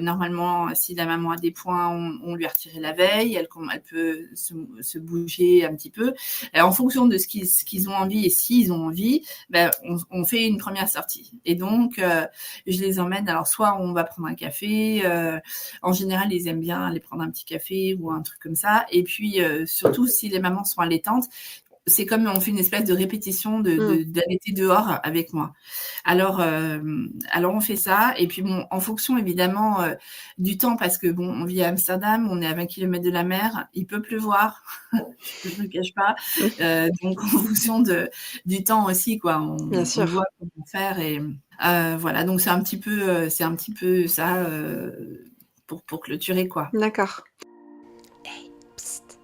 Normalement, si la maman a des points, on lui a retiré la veille, elle peut se bouger un petit peu. En fonction de ce qu'ils ont envie et s'ils ont envie, bah, on fait une première sortie et donc je les emmène, alors soit on va prendre un café, en général, ils aiment bien aller prendre un petit café ou un truc comme ça. Et puis, surtout si les mamans sont allaitantes, c'est comme on fait une espèce de répétition Mmh. d'allaiter dehors avec moi. Alors on fait ça et puis bon, en fonction évidemment, du temps parce que bon, on vit à Amsterdam, on est à 20 kilomètres de la mer, il peut pleuvoir, je ne le cache pas. Mmh. Donc en fonction du temps aussi quoi, Bien on sûr. voit comment faire et voilà, donc c'est un petit peu ça, pour clôturer quoi. D'accord. Hey, psst,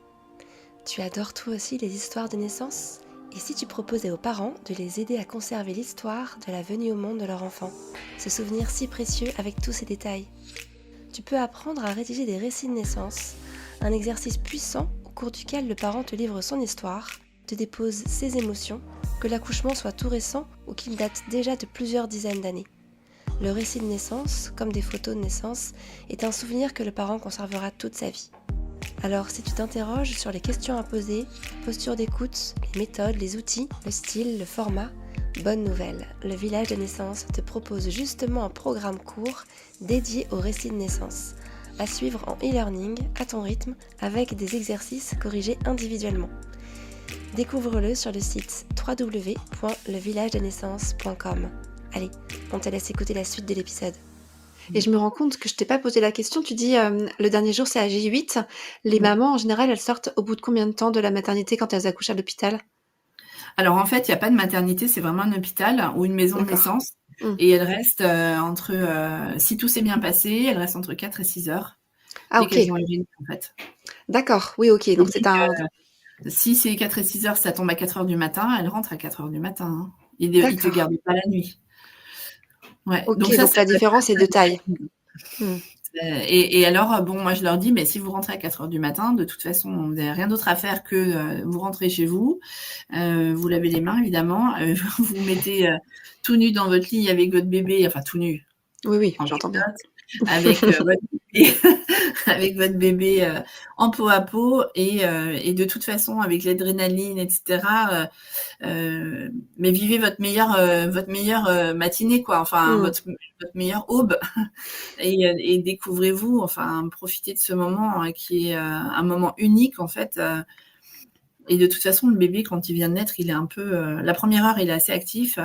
tu adores toi aussi les histoires de naissance? Et si tu proposais aux parents de les aider à conserver l'histoire de la venue au monde de leur enfant? Ce souvenir si précieux avec tous ses détails. Tu peux apprendre à rédiger des récits de naissance, un exercice puissant où cours duquel le parent te livre son histoire, te dépose ses émotions, que l'accouchement soit tout récent ou qu'il date déjà de plusieurs dizaines d'années. Le récit de naissance, comme des photos de naissance, est un souvenir que le parent conservera toute sa vie. Alors si tu t'interroges sur les questions à poser, posture d'écoute, les méthodes, les outils, le style, le format, bonne nouvelle, le village de naissance te propose justement un programme court dédié au récit de naissance, à suivre en e-learning, à ton rythme, avec des exercices corrigés individuellement. Découvre-le sur le site www.levillagedenaissance.com. Allez, on te laisse écouter la suite de l'épisode. Et je me rends compte que je t'ai pas posé la question. Tu dis le dernier jour c'est à J8. Les mamans en général elles sortent au bout de combien de temps de la maternité quand elles accouchent à l'hôpital? Alors en fait, il n'y a pas de maternité, c'est vraiment un hôpital ou une maison de naissance. Et elle reste si tout s'est bien passé, elle reste entre 4 et 6 heures. Ah dès ok. qu'elles ont arrivé, en fait. D'accord, oui ok. Donc c'est un... Si c'est 4 et 6 heures, ça tombe à 4 heures du matin, elle rentre à 4 heures du matin. Hein. Ils ne te gardent pas la nuit. Ouais. Ok, donc la différence est de taille. Et alors, bon, moi je leur dis, mais si vous rentrez à 4 heures du matin, de toute façon, vous n'avez rien d'autre à faire que vous rentrez chez vous, vous lavez les mains évidemment, vous vous mettez tout nu dans votre lit avec votre bébé, enfin tout nu. Oui, j'entends bien. Avec votre bébé en peau à peau et de toute façon avec l'adrénaline, etc. Mais vivez votre meilleure matinée, quoi. Enfin, votre meilleure aube et découvrez-vous. Enfin, profitez de ce moment qui est un moment unique en fait. Et de toute façon, le bébé, quand il vient de naître, il est un peu. La première heure, il est assez actif.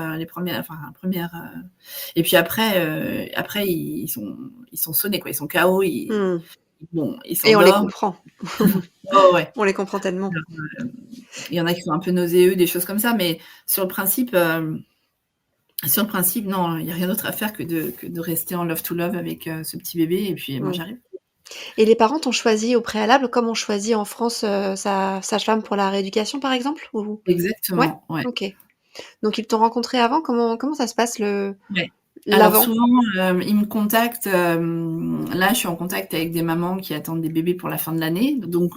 Et puis après, ils sont sonnés, quoi. Ils sont KO. Bon, ils s'endorment. Et on les comprend. Oh, ouais. On les comprend tellement. Alors, il y en a qui sont un peu nauséeux, des choses comme ça. Mais sur le principe, non, il n'y a rien d'autre à faire que de rester en love to love avec ce petit bébé. Et puis, moi, j'arrive. Et les parents t'ont choisi au préalable, comme on choisit en France sa sage-femme pour la rééducation, par exemple ou... Exactement, ouais. Ok. Donc, ils t'ont rencontré avant. Comment ça se passe Ouais. l'avant? Alors souvent, ils me contactent. Là, je suis en contact avec des mamans qui attendent des bébés pour la fin de l'année. Donc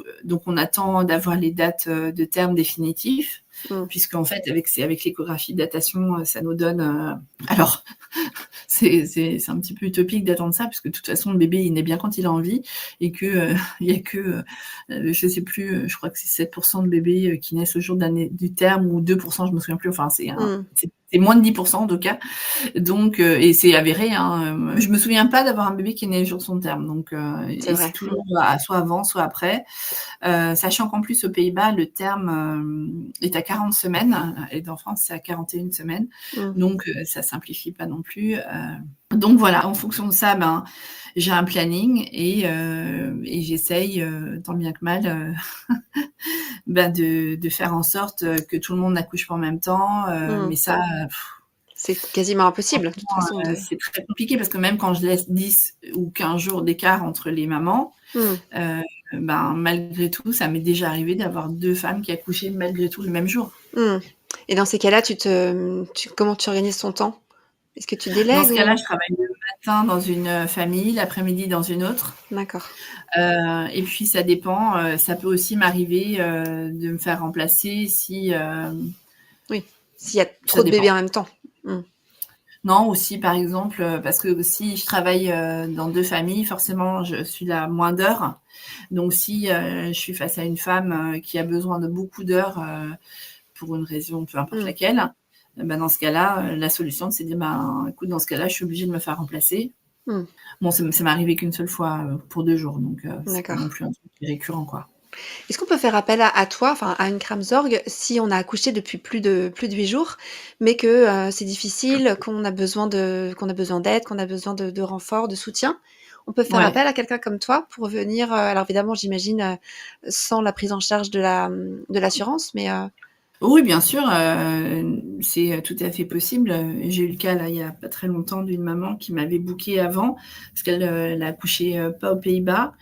on attend d'avoir les dates de terme définitifs. Puisqu'en fait, avec l'échographie de datation, ça nous donne... Alors, c'est un petit peu utopique d'attendre ça, puisque de toute façon, le bébé, il naît bien quand il a envie, et que il y a que, je sais plus, je crois que c'est 7% de bébés qui naissent au jour du terme, ou 2%, je me souviens plus, enfin, c'est moins de 10% en tout cas. Donc, et c'est avéré, hein, je me souviens pas d'avoir un bébé qui est né le jour de son terme, donc c'est toujours soit avant, soit après. Sachant qu'en plus, aux Pays-Bas, le terme est à 40 semaines, et en France, c'est à 41 semaines. Donc, ça simplifie pas non plus. Donc voilà, en fonction de ça, j'ai un planning et j'essaye, tant bien que mal, de faire en sorte que tout le monde n'accouche pas en même temps. Mais ça... c'est quasiment impossible, de toute façon. C'est très compliqué parce que même quand je laisse 10 ou 15 jours d'écart entre les mamans, malgré tout, ça m'est déjà arrivé d'avoir 2 femmes qui accouchaient malgré tout le même jour. Et dans ces cas-là, comment tu organises ton temps? Est-ce que tu délègues? Dans ce cas-là, je travaille le matin dans une famille, l'après-midi dans une autre. D'accord. Et puis ça dépend. Ça peut aussi m'arriver de me faire remplacer si... oui, s'il y a trop de bébés en même temps. Non, aussi par exemple, parce que si je travaille dans 2 familles, forcément je suis là moins d'heures. Donc si je suis face à une femme qui a besoin de beaucoup d'heures pour une raison peu importe laquelle, dans ce cas-là, la solution c'est de dire écoute, dans ce cas-là, je suis obligée de me faire remplacer. Bon, ça m'est arrivé qu'une seule fois pour 2 jours, donc c'est pas non plus un truc récurrent, quoi. Est-ce qu'on peut faire appel à toi, enfin à une Kramzorg, si on a accouché depuis plus de 8 jours, mais que c'est difficile, qu'on a besoin d'aide, qu'on a besoin de renfort, de soutien? On peut faire appel à quelqu'un comme toi pour venir, alors évidemment j'imagine sans la prise en charge de l'assurance, mais... Oui, bien sûr, c'est tout à fait possible. J'ai eu le cas, là, il y a pas très longtemps, d'une maman qui m'avait booké avant, parce qu'elle a accouché pas aux Pays-Bas,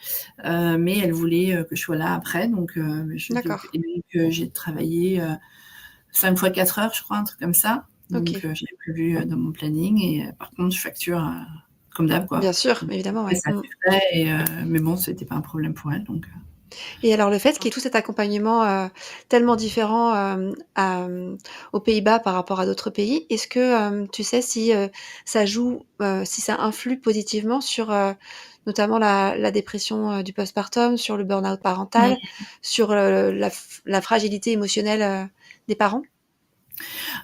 mais elle voulait que je sois là après. Donc, j'ai travaillé 5 fois 4 heures, je crois, un truc comme ça. Donc, j'ai prévu dans mon planning. Et par contre, je facture comme d'hab, quoi. Bien sûr, évidemment, ouais. Ça fait frais, mais bon, c'était pas un problème pour elle, donc... Et alors le fait qu'il y ait tout cet accompagnement, tellement différent, aux Pays-Bas par rapport à d'autres pays, est-ce que, tu sais si, ça joue, si ça influe positivement sur, notamment la dépression, du postpartum, sur le burn-out parental, sur, la fragilité émotionnelle, des parents?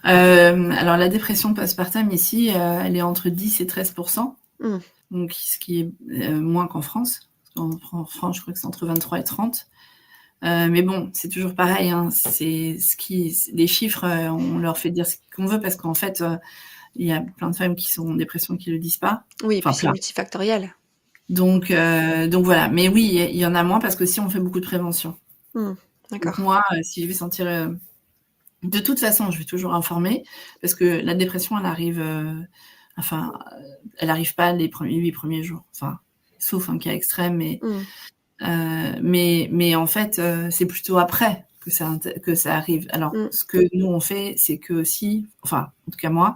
Alors la dépression postpartum ici, elle est entre 10 et 13%, Mmh. donc ce qui est moins qu'en France. En France, je crois que c'est entre 23 et 30. Mais bon, c'est toujours pareil, hein, c'est les chiffres, on leur fait dire ce qu'on veut parce qu'en fait, il y a plein de femmes qui sont en dépression qui le disent pas. Oui et puis Enfin c'est plein. multifactoriel. Donc voilà. Mais oui, il y en a moins parce qu'aussi on fait beaucoup de prévention. Mmh. Donc D'accord. moi, si je vais sentir, de toute façon, je vais toujours informer parce que la dépression, elle arrive, elle arrive pas les 8 premiers jours. Enfin, sauf un cas extrême, Mmh. mais en fait, c'est plutôt après que ça arrive. Alors, Mmh. ce que nous on fait, c'est que aussi, enfin, en tout cas moi,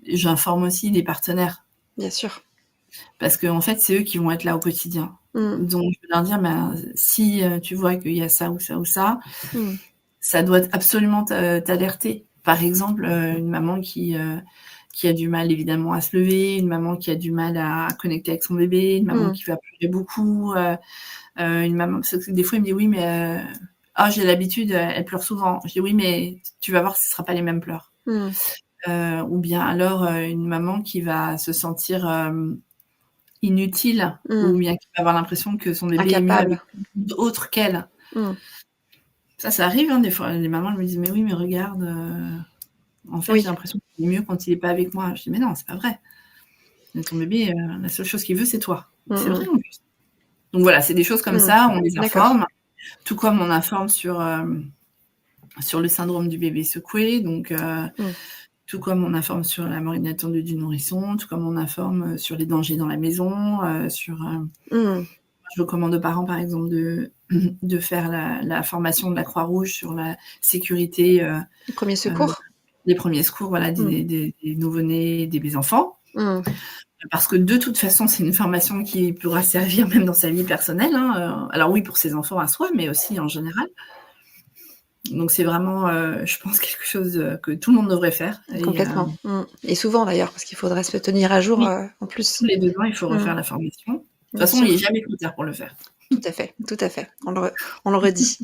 j'informe aussi les partenaires Bien sûr. parce qu'en fait, c'est eux qui vont être là au quotidien. Mmh. Donc, je vais leur dire, ben, si tu vois qu'il y a ça ou ça ou ça, Mmh. ça doit absolument t'alerter. Par exemple, une maman qui a du mal évidemment à se lever, une maman qui a du mal à connecter avec son bébé, une maman Mmh. qui va pleurer beaucoup, une maman, parce que des fois, il me dit oui, mais j'ai l'habitude, elle pleure souvent. Je dis oui, mais tu vas voir, ce sera pas les mêmes pleurs. Mmh. Ou bien alors une maman qui va se sentir inutile, Mmh. ou bien qui va avoir l'impression que son bébé est mieux avec Incapable. d'autres qu'elle. Mmh. Ça arrive, hein, des fois. Les mamans elles me disent mais oui, mais regarde, en fait, j'ai Oui. l'impression qu'il est mieux quand il est pas avec moi. Je dis mais non, c'est pas vrai. Ton bébé, la seule chose qu'il veut, c'est toi. Mmh C'est vrai mh. en plus. Donc voilà, c'est des choses comme Mmh. ça, on les D'accord. informe. Tout comme on informe sur le syndrome du bébé secoué, donc Mmh. tout comme on informe sur la mort inattendue du nourrisson, tout comme on informe sur les dangers dans la maison, Mmh. je recommande aux parents, par exemple, de faire la formation de la Croix-Rouge sur la sécurité, Les premiers euh, secours? des premiers secours, voilà, Mmh. des nouveau-nés, des bébés enfants. Mmh. Parce que de toute façon, c'est une formation qui pourra servir même dans sa vie personnelle, hein. Alors oui, pour ses enfants à soi, mais aussi en général. Donc c'est vraiment, je pense, quelque chose que tout le monde devrait faire. Et Complètement. Mmh. Et souvent d'ailleurs, parce qu'il faudrait se tenir à jour, oui, en tous plus. les 2 ans, il faut Mmh. refaire la formation. De toute Bien façon, il sûr. est jamais trop tard pour le faire. Tout à fait, tout à fait. On le redit.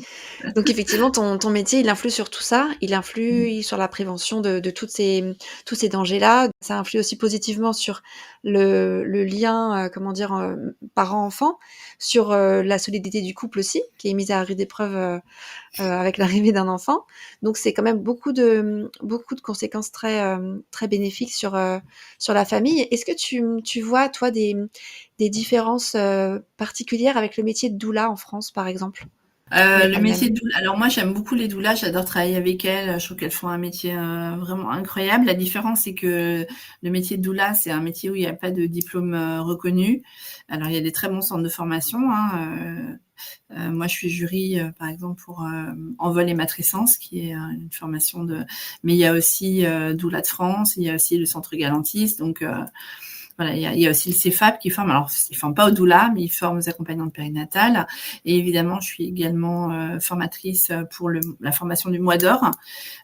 Donc effectivement, ton métier, il influe sur tout ça. Il influe sur la prévention de tous ces dangers-là. Ça influe aussi positivement sur le lien, comment dire, parent-enfant, sur, la solidité du couple aussi, qui est mise à rude épreuve, avec l'arrivée d'un enfant. Donc c'est quand même beaucoup de conséquences très bénéfiques sur la famille. Est-ce que tu vois, toi, des différences, particulières avec le métier de doula en France, par exemple? Ou il y a Le pas le même? métier de doula, alors moi j'aime beaucoup les doulas, j'adore travailler avec elles, je trouve qu'elles font un métier vraiment incroyable. La différence, c'est que le métier de doula, c'est un métier où il n'y a pas de diplôme reconnu. Alors il y a des très bons centres de formation, hein. Moi je suis jury par exemple pour Envol et Matrescence, qui est une formation de. Mais il y a aussi Doula de France, il y a aussi le Centre Galantis, donc voilà, il y a aussi le CEFAP qui forme. Alors, ils ne forment pas aux doulas, mais ils forment aux accompagnantes périnatales. Et évidemment, je suis également formatrice pour la formation du mois d'or,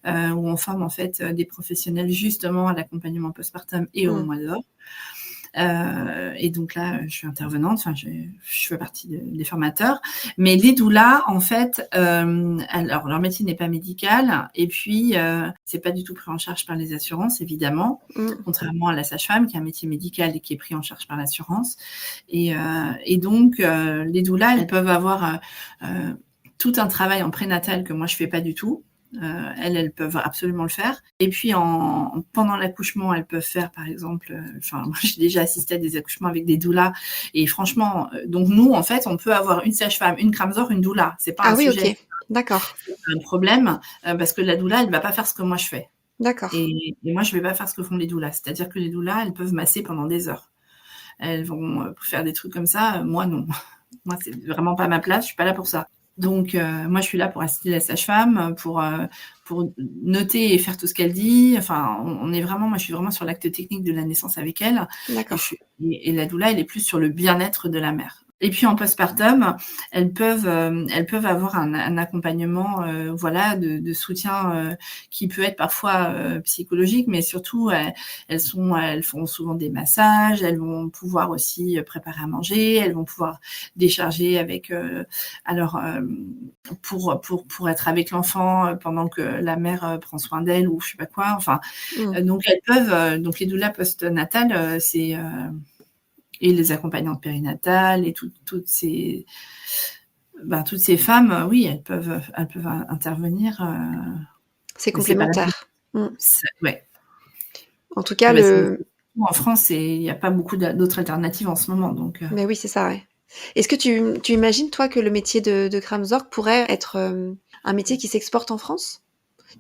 où on forme en fait des professionnels justement à l'accompagnement postpartum et au Mmh. mois d'or. Et donc là, je suis intervenante, enfin, je fais partie des formateurs. Mais les doulas, en fait, alors leur métier n'est pas médical, et puis c'est pas du tout pris en charge par les assurances, évidemment, Mmh. contrairement à la sage-femme, qui est un métier médical et qui est pris en charge par l'assurance. Et donc, les doulas, elles peuvent avoir tout un travail en prénatal que moi je fais pas du tout. Elles peuvent absolument le faire. Et puis pendant l'accouchement, elles peuvent faire, par exemple, moi j'ai déjà assisté à des accouchements avec des doulas. Et franchement, donc nous, en fait, on peut avoir une sage-femme, une Kramzor, une doula. C'est pas Ah un oui, sujet, OK. D'accord. c'est pas un problème, parce que la doula, elle va pas faire ce que moi je fais. D'accord. Et moi, je vais pas faire ce que font les doulas. C'est-à-dire que les doulas, elles peuvent masser pendant des heures. Elles vont faire des trucs comme ça. Moi, non. Moi, c'est vraiment pas ma place. Je suis pas là pour ça. Donc, moi, je suis là pour assister la sage-femme, pour noter et faire tout ce qu'elle dit. Enfin, moi, je suis vraiment sur l'acte technique de la naissance avec elle. D'accord. Et la doula, elle est plus sur le bien-être de la mère. Et puis en postpartum, elles peuvent avoir un accompagnement, voilà, de soutien, qui peut être parfois, psychologique, mais surtout elles font souvent des massages, elles vont pouvoir aussi, préparer à manger, elles vont pouvoir décharger avec, alors, pour être avec l'enfant, pendant que la mère, prend soin d'elle ou je sais pas quoi. Enfin, Mmh. donc elles peuvent, donc les doulas postnatales, et les accompagnantes périnatales et toutes ces femmes, oui, elles peuvent intervenir. C'est Mais c'est pas la même. complémentaire. Mmh. Ouais. En tout cas, Bah, le en France, il n'y a pas beaucoup d'autres alternatives en ce moment, donc. mais oui, c'est ça, ouais. Est-ce que tu imagines, toi, que le métier de Kramzorg pourrait être, un métier qui s'exporte en France?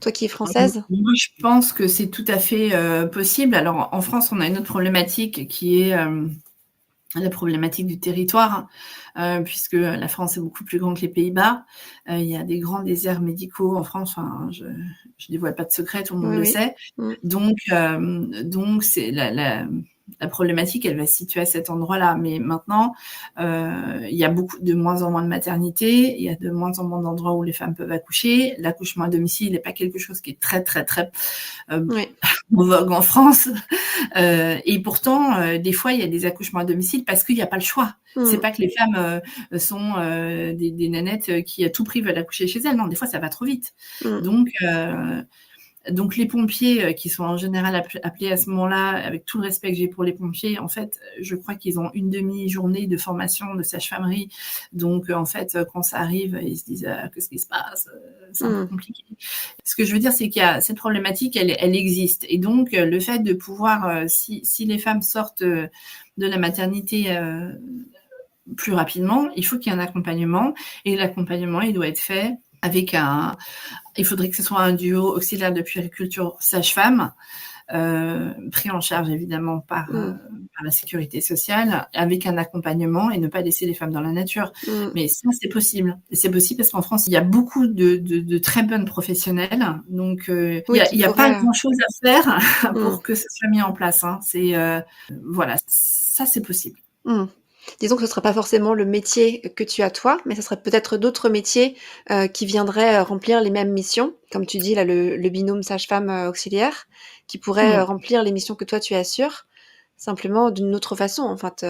Toi qui es française? Moi, je pense que c'est tout à fait possible. Alors, en France, on a une autre problématique qui est la problématique du territoire, puisque la France est beaucoup plus grande que les Pays-Bas. Il y a des grands déserts médicaux en France. Enfin, je dévoile pas de secret, tout le monde Oui, le oui. sait. Mmh. Donc c'est la problématique, elle va se situer à cet endroit-là. Mais maintenant, il y a de moins en moins de maternités, il y a de moins en moins d'endroits où les femmes peuvent accoucher. L'accouchement à domicile n'est pas quelque chose qui est très, très, très Ouais. en vogue en France. Et pourtant, des fois, il y a des accouchements à domicile parce qu'il n'y a pas le choix. C'est Mmh. pas que les femmes sont des nanettes qui à tout prix veulent accoucher chez elles. Non, des fois, ça va trop vite. Mmh. Donc les pompiers, qui sont en général appelés à ce moment-là, avec tout le respect que j'ai pour les pompiers, en fait, je crois qu'ils ont une demi-journée de formation de sage-famerie. Donc, en fait, quand ça arrive, ils se disent: «Ah, qu'est-ce qui se passe?» C'est un peu Mmh. compliqué. Ce que je veux dire, c'est qu'il y a cette problématique, elle existe. Et donc, le fait de pouvoir, si les femmes sortent, de la maternité, plus rapidement, il faut qu'il y ait un accompagnement. Et l'accompagnement, il doit être fait avec il faudrait que ce soit un duo auxiliaire de puériculture sage-femme, pris en charge évidemment Mmh. par la sécurité sociale, avec un accompagnement et ne pas laisser les femmes dans la nature. Mmh. Mais ça, c'est possible. Et c'est possible parce qu'en France, il y a beaucoup de très bonnes professionnelles. Donc, il Oui, n'y qui a pas pourrait, grand-chose à faire mmh. pour que ce soit mis en place. Hein. Voilà, ça, c'est possible. Mmh. Disons que ce serait pas forcément le métier que tu as toi, mais ça serait peut-être d'autres métiers, qui viendraient, remplir les mêmes missions. Comme tu dis là, le binôme sage-femme, auxiliaire, qui pourrait, Mmh. remplir les missions que toi tu assures, simplement d'une autre façon, en fait,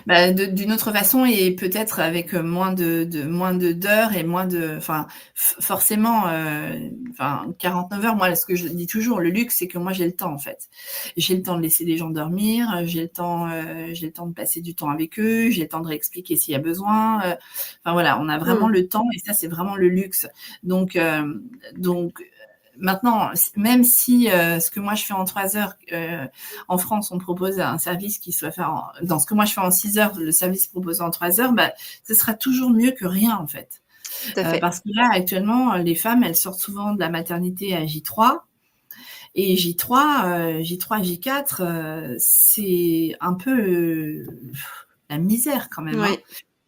Bah, d'une autre façon et peut-être avec moins d'heures et moins de, enfin, forcément, enfin 49 heures. Moi, ce que je dis toujours, le luxe, c'est que moi j'ai le temps en fait. J'ai le temps de laisser les gens dormir, j'ai le temps de passer du temps avec eux, j'ai le temps de réexpliquer s'il y a besoin. Enfin voilà, on a vraiment mmh, le temps et ça c'est vraiment le luxe. Donc maintenant, même si ce que moi je fais en 3 heures, en France, on propose un service qui soit fait dans ce que moi je fais en 6 heures, le service proposé en 3 heures, bah, ce sera toujours mieux que rien en fait. tout à fait. Parce que là, actuellement, les femmes, elles sortent souvent de la maternité à J3. Et J3, J4, c'est un peu la misère quand même. Hein. Oui.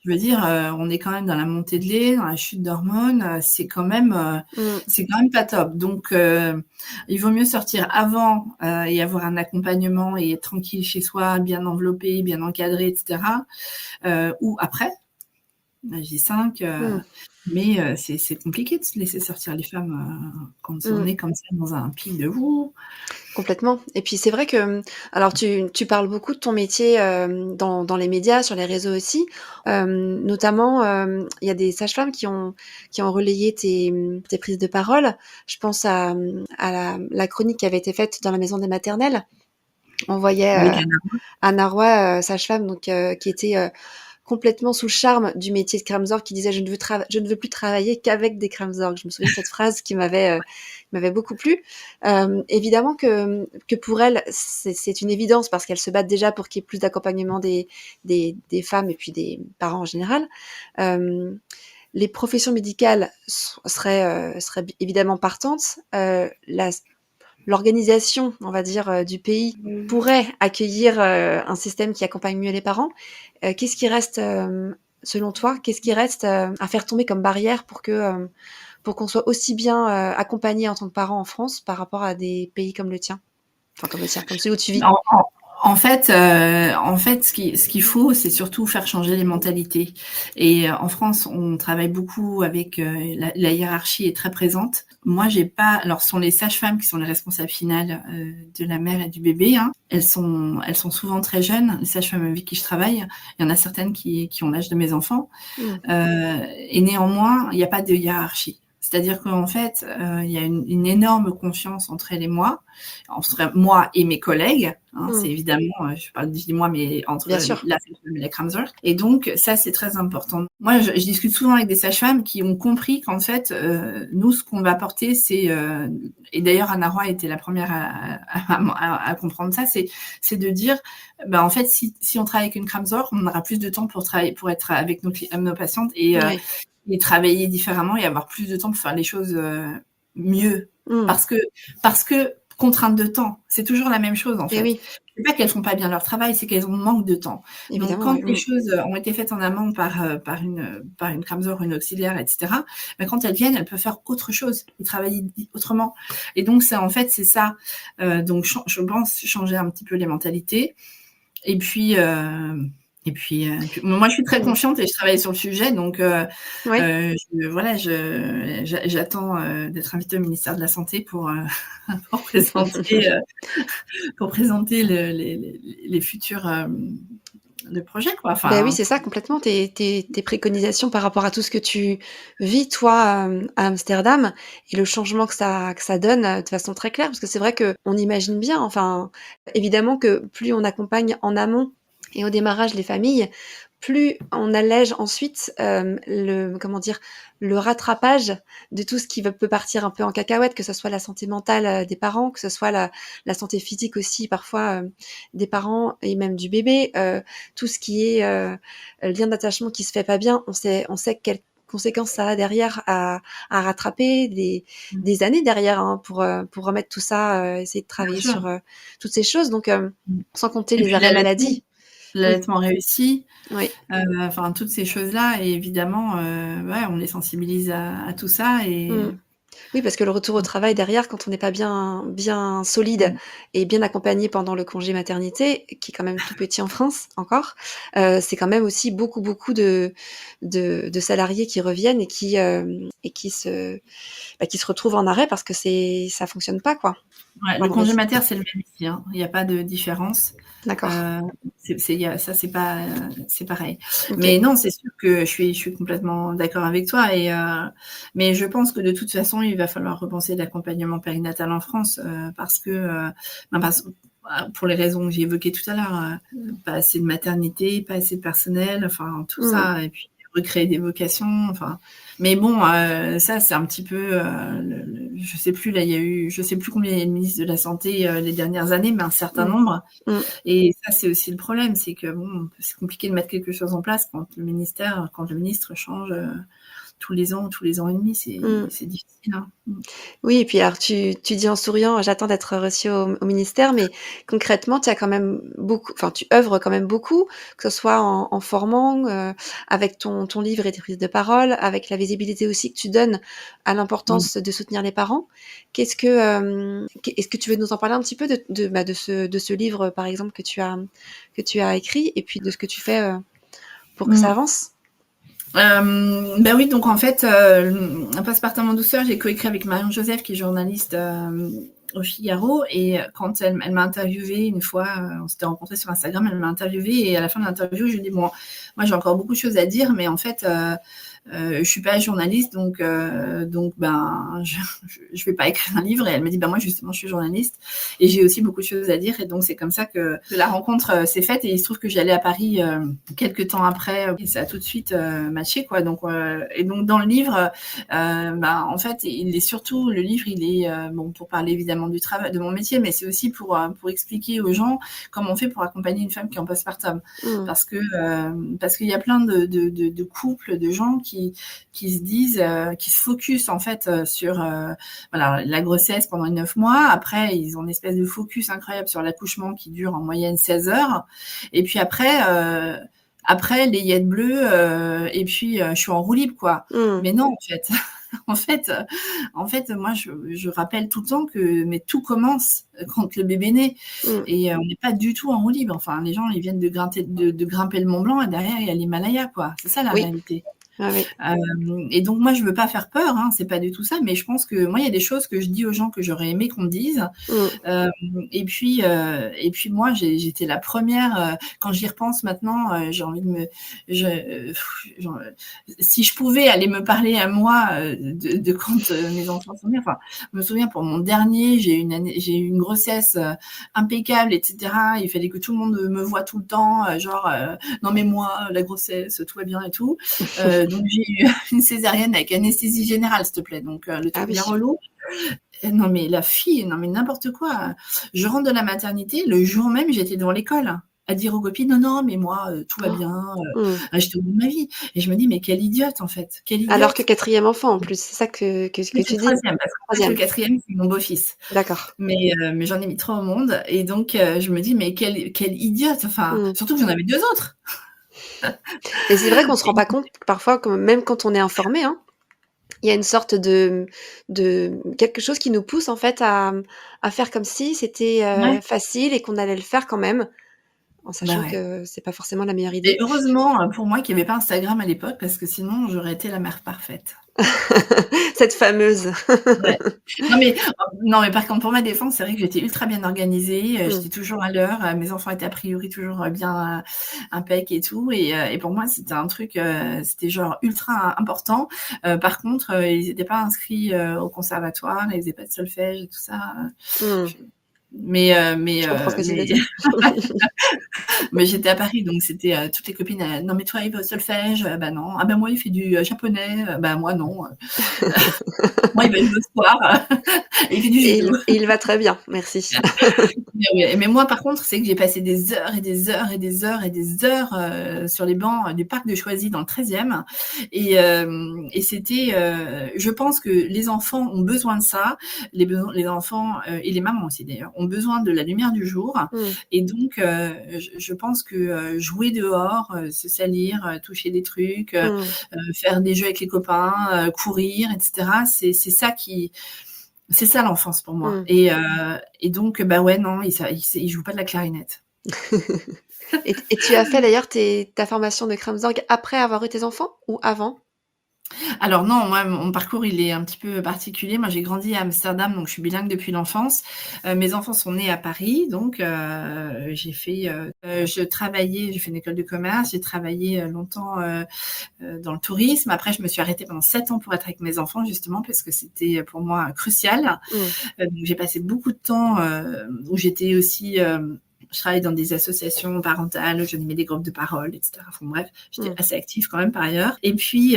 Je veux dire, on est quand même dans la montée de lait, dans la chute d'hormones, Mmh. c'est quand même pas top. Donc, il vaut mieux sortir avant, et avoir un accompagnement et être tranquille chez soi, bien enveloppé, bien encadré, et cetera, ou après, à J5, Mmh. mais c'est compliqué de se laisser sortir les femmes, quand on Mmh. est comme ça dans un pic de: «Ouh!» Complètement. Et puis c'est vrai que, alors tu parles beaucoup de ton métier, dans les médias, sur les réseaux aussi. Notamment, il y a des sages-femmes qui ont relayé tes prises de parole. Je pense à la chronique qui avait été faite dans la maison des maternelles. On voyait, Avec Anna. Anna Roy, sage-femme donc qui était, complètement sous le charme du métier de Kramzorg, qui disait: «Je ne veux plus travailler qu'avec des Kramzorg». Je me souviens de cette phrase qui m'avait beaucoup plu. Évidemment que pour elles, c'est une évidence parce qu'elles se battent déjà pour qu'il y ait plus d'accompagnement des femmes et puis des parents en général. Les professions médicales seraient évidemment partantes. L'organisation, on va dire, du pays pourrait accueillir, un système qui accompagne mieux les parents. Qu'est-ce qui reste, selon toi, qu'est-ce qui reste, à faire tomber comme barrière pour qu'on soit aussi bien, accompagné en tant que parent en France par rapport à des pays comme le tien? Enfin comme le tien, comme celui où tu vis. Ce qu'il faut, c'est surtout faire changer les mentalités. Et en France, on travaille beaucoup avec la hiérarchie est très présente. Moi, j'ai pas. Alors, ce sont les sages-femmes qui sont les responsables finales de la mère et du bébé. Hein. Elles sont souvent très jeunes. Les sages-femmes avec qui je travaille, il y en a certaines qui ont l'âge de mes enfants. Et néanmoins, il n'y a pas de hiérarchie. C'est-à-dire qu'en fait, il y a une énorme confiance entre elle et moi, entre moi et mes collègues. Hein, c'est évidemment, je dis moi, mais entre la sage-femme et la Kramzorg. Et donc, ça, c'est très important. Moi, je discute souvent avec des sages-femmes qui ont compris qu'en fait, nous, ce qu'on va apporter, c'est... et d'ailleurs, Anna Roy était la première à comprendre ça, c'est de dire, ben, en fait, si on travaille avec une Kramzorg, on aura plus de temps pour travailler, pour être avec nos patientes et travailler différemment et avoir plus de temps pour faire les choses mieux. Parce que contrainte de temps, c'est toujours la même chose en fait. Oui. C'est pas qu'elles font pas bien leur travail, c'est qu'elles ont manque de temps. Évidemment, donc quand les choses ont été faites en amont par une Kramzor, une auxiliaire, etc., ben, quand elles viennent, elles peuvent faire autre chose et travailler autrement. Et donc ça, en fait, c'est ça. Donc je pense changer un petit peu les mentalités. Et puis moi, je suis très confiante et je travaille sur le sujet, donc j'attends d'être invitée au ministère de la Santé pour présenter les futurs le projet, quoi. Enfin, ben oui, c'est ça complètement. Tes préconisations par rapport à tout ce que tu vis, toi, à Amsterdam, et le changement que ça donne de façon très claire. Parce que c'est vrai qu'on imagine bien, enfin, évidemment que plus on accompagne en amont et au démarrage les familles, plus on allège ensuite le rattrapage de tout ce qui peut partir un peu en cacahuète, que ce soit la santé mentale des parents, que ce soit la santé physique aussi parfois des parents et même du bébé, tout ce qui est lien d'attachement qui se fait pas bien, on sait quelles conséquences ça a derrière à rattraper, des années derrière, hein, pour remettre tout ça, essayer de travailler sur toutes ces choses, donc sans compter les arrêts maladie. L'allaitement réussi, oui. Enfin toutes ces choses-là, et évidemment, on les sensibilise à tout ça. Et oui, parce que le retour au travail derrière, quand on n'est pas bien solide et bien accompagné pendant le congé maternité, qui est quand même tout petit en France encore, c'est quand même aussi beaucoup de salariés qui reviennent et qui se retrouvent en arrêt parce que ça fonctionne pas, quoi. Ouais, le congé mater, c'est le même ici, hein. Il n'y a pas de différence. D'accord. C'est pareil. Okay. Mais non, c'est sûr que je suis complètement d'accord avec toi. Mais je pense que de toute façon, il va falloir repenser l'accompagnement périnatal en France parce que pour les raisons que j'ai évoquées tout à l'heure, pas assez de maternité, pas assez de personnel, enfin tout ça, et puis recréer des vocations, enfin. Mais bon, ça c'est un petit peu, je sais plus, là il y a eu, je sais plus combien il y a de ministres de la santé les dernières années, mais un certain nombre. Et ça c'est aussi le problème, c'est que bon, c'est compliqué de mettre quelque chose en place quand le ministre change tous les ans et demi, c'est difficile. Hein. Oui, et puis alors tu dis en souriant, j'attends d'être reçue au ministère, mais concrètement, tu as quand même tu œuvres quand même beaucoup, que ce soit en formant, avec ton livre et tes prises de parole, avec la visibilité aussi que tu donnes à l'importance de soutenir les parents. Est-ce que tu veux nous en parler un petit peu de ce livre, par exemple, que tu as écrit, et puis de ce que tu fais pour que ça avance? Oui, donc en fait, un Passepartout en douceur, j'ai coécrit avec Marion Joseph, qui est journaliste au Figaro, et quand elle m'a interviewée une fois, on s'était rencontrés sur Instagram, elle m'a interviewée, et à la fin de l'interview, je lui ai dit, bon, moi j'ai encore beaucoup de choses à dire, mais en fait, je suis pas journaliste, donc je vais pas écrire un livre. Et elle me dit, moi justement, je suis journaliste et j'ai aussi beaucoup de choses à dire. Et donc c'est comme ça que la rencontre s'est faite. Et il se trouve que j'allais à Paris quelques temps après, et ça a tout de suite matché, quoi. Donc et donc dans le livre, en fait, le livre, il est pour parler évidemment du travail, de mon métier, mais c'est aussi pour expliquer aux gens comment on fait pour accompagner une femme qui est en postpartum, parce qu'il y a plein de couples, de gens qui se disent, qui se focus en fait sur la grossesse pendant les 9 mois. Après, ils ont une espèce de focus incroyable sur l'accouchement qui dure en moyenne 16 heures. Et puis après, les yettes bleues, et puis je suis en roue libre, quoi. Mais non, en fait. En fait, moi, je rappelle tout le temps que mais tout commence quand le bébé naît Mmh. et on n'est pas du tout en roue libre. Enfin, les gens, ils viennent de grimper le Mont Blanc et derrière, il y a l'Himalaya, quoi. C'est ça la Oui, réalité. ah oui. Et donc moi, je veux pas faire peur, hein, c'est pas du tout ça, mais je pense que moi, il y a des choses que je dis aux gens que j'aurais aimé qu'on me dise. Mmh. Euh, et puis moi, j'étais la première. Quand j'y repense maintenant, j'ai envie de me. Genre, si je pouvais aller me parler à moi de quand mes enfants sont nés. Enfin, je me souviens pour mon dernier, j'ai eu une grossesse impeccable, etc. Il fallait que tout le monde me voie tout le temps, non mais moi, la grossesse, tout va bien et tout. Donc j'ai eu une césarienne avec anesthésie générale, s'il te plaît. Donc le Ah truc oui. bien relou. Non mais la fille, non mais n'importe quoi. Je rentre de la maternité, le jour même, j'étais devant l'école à dire aux copines, non, non, mais moi, tout va bien, Mmh. j'étais au bout de ma vie. Et je me dis, mais quelle idiote, en fait, quelle Alors que idiote. 4e enfant en plus, c'est ça que Mais c'est tu le dis? troisième, parce qu'en fait, le 3e. quatrième, c'est mon beau-fils. D'accord. Mais j'en ai mis trois au monde. Et donc, je me dis, mais quelle idiote. Enfin, Mmh. surtout que j'en avais deux autres. Et c'est vrai qu'on se rend pas compte parfois que même quand on est informé, hein, il y a une sorte de quelque chose qui nous pousse en fait à faire comme si c'était, Ouais, facile et qu'on allait le faire quand même, en bah sachant ouais. que c'est pas forcément la meilleure Et idée. heureusement pour moi qu'il n'y avait pas Instagram à l'époque, parce que sinon, j'aurais été la mère parfaite. Cette fameuse. Ouais. Non mais par contre, pour ma défense, c'est vrai que j'étais ultra bien organisée, Mmh. j'étais toujours à l'heure, mes enfants étaient a priori toujours, bien, impec et tout et pour moi, c'était un truc, c'était genre ultra important. Par contre, ils étaient pas inscrits, au conservatoire, ils faisaient pas de solfège et tout ça, Mmh. je mais heu mais Je comprends ce heu que tu veux mais dire. mais j'étais à Paris, donc c'était, toutes les copines, «Non mais toi, il va au solfège?» «Bah non». «Ah bah moi, il fait du, japonais». «Bah moi non». «Moi, il va jouer au soir, et il fait du Et judo». il va très bien, merci. Mais moi, par contre, c'est que j'ai passé des heures et des heures et des heures et des heures sur les bancs du parc de Choisy dans le 13e. Et c'était, je pense que les enfants ont besoin de ça. Les enfants et les mamans aussi d'ailleurs ont besoin de la lumière du jour. Mmh. Et donc, je pense que jouer dehors, se salir, toucher des trucs, Mmh. faire des jeux avec les copains, courir, etc. C'est ça qui c'est ça l'enfance pour moi. Mmh. Et donc, bah ouais, non, il joue pas de la clarinette. Et tu as fait d'ailleurs ta formation de Kramzorg après avoir eu tes enfants ou avant? Alors non, moi, mon parcours, il est un petit peu particulier. Moi, j'ai grandi à Amsterdam, donc je suis bilingue depuis l'enfance. Mes enfants sont nés à Paris, donc je travaillais, j'ai fait une école de commerce, j'ai travaillé longtemps dans le tourisme. Après, je me suis arrêtée pendant 7 ans pour être avec mes enfants, justement, parce que c'était pour moi crucial. Mmh. Donc j'ai passé beaucoup de temps où j'étais aussi je travaillais dans des associations parentales, j'animais des groupes de parole, etc. Enfin bref, j'étais Mmh. assez active quand même par ailleurs. Et puis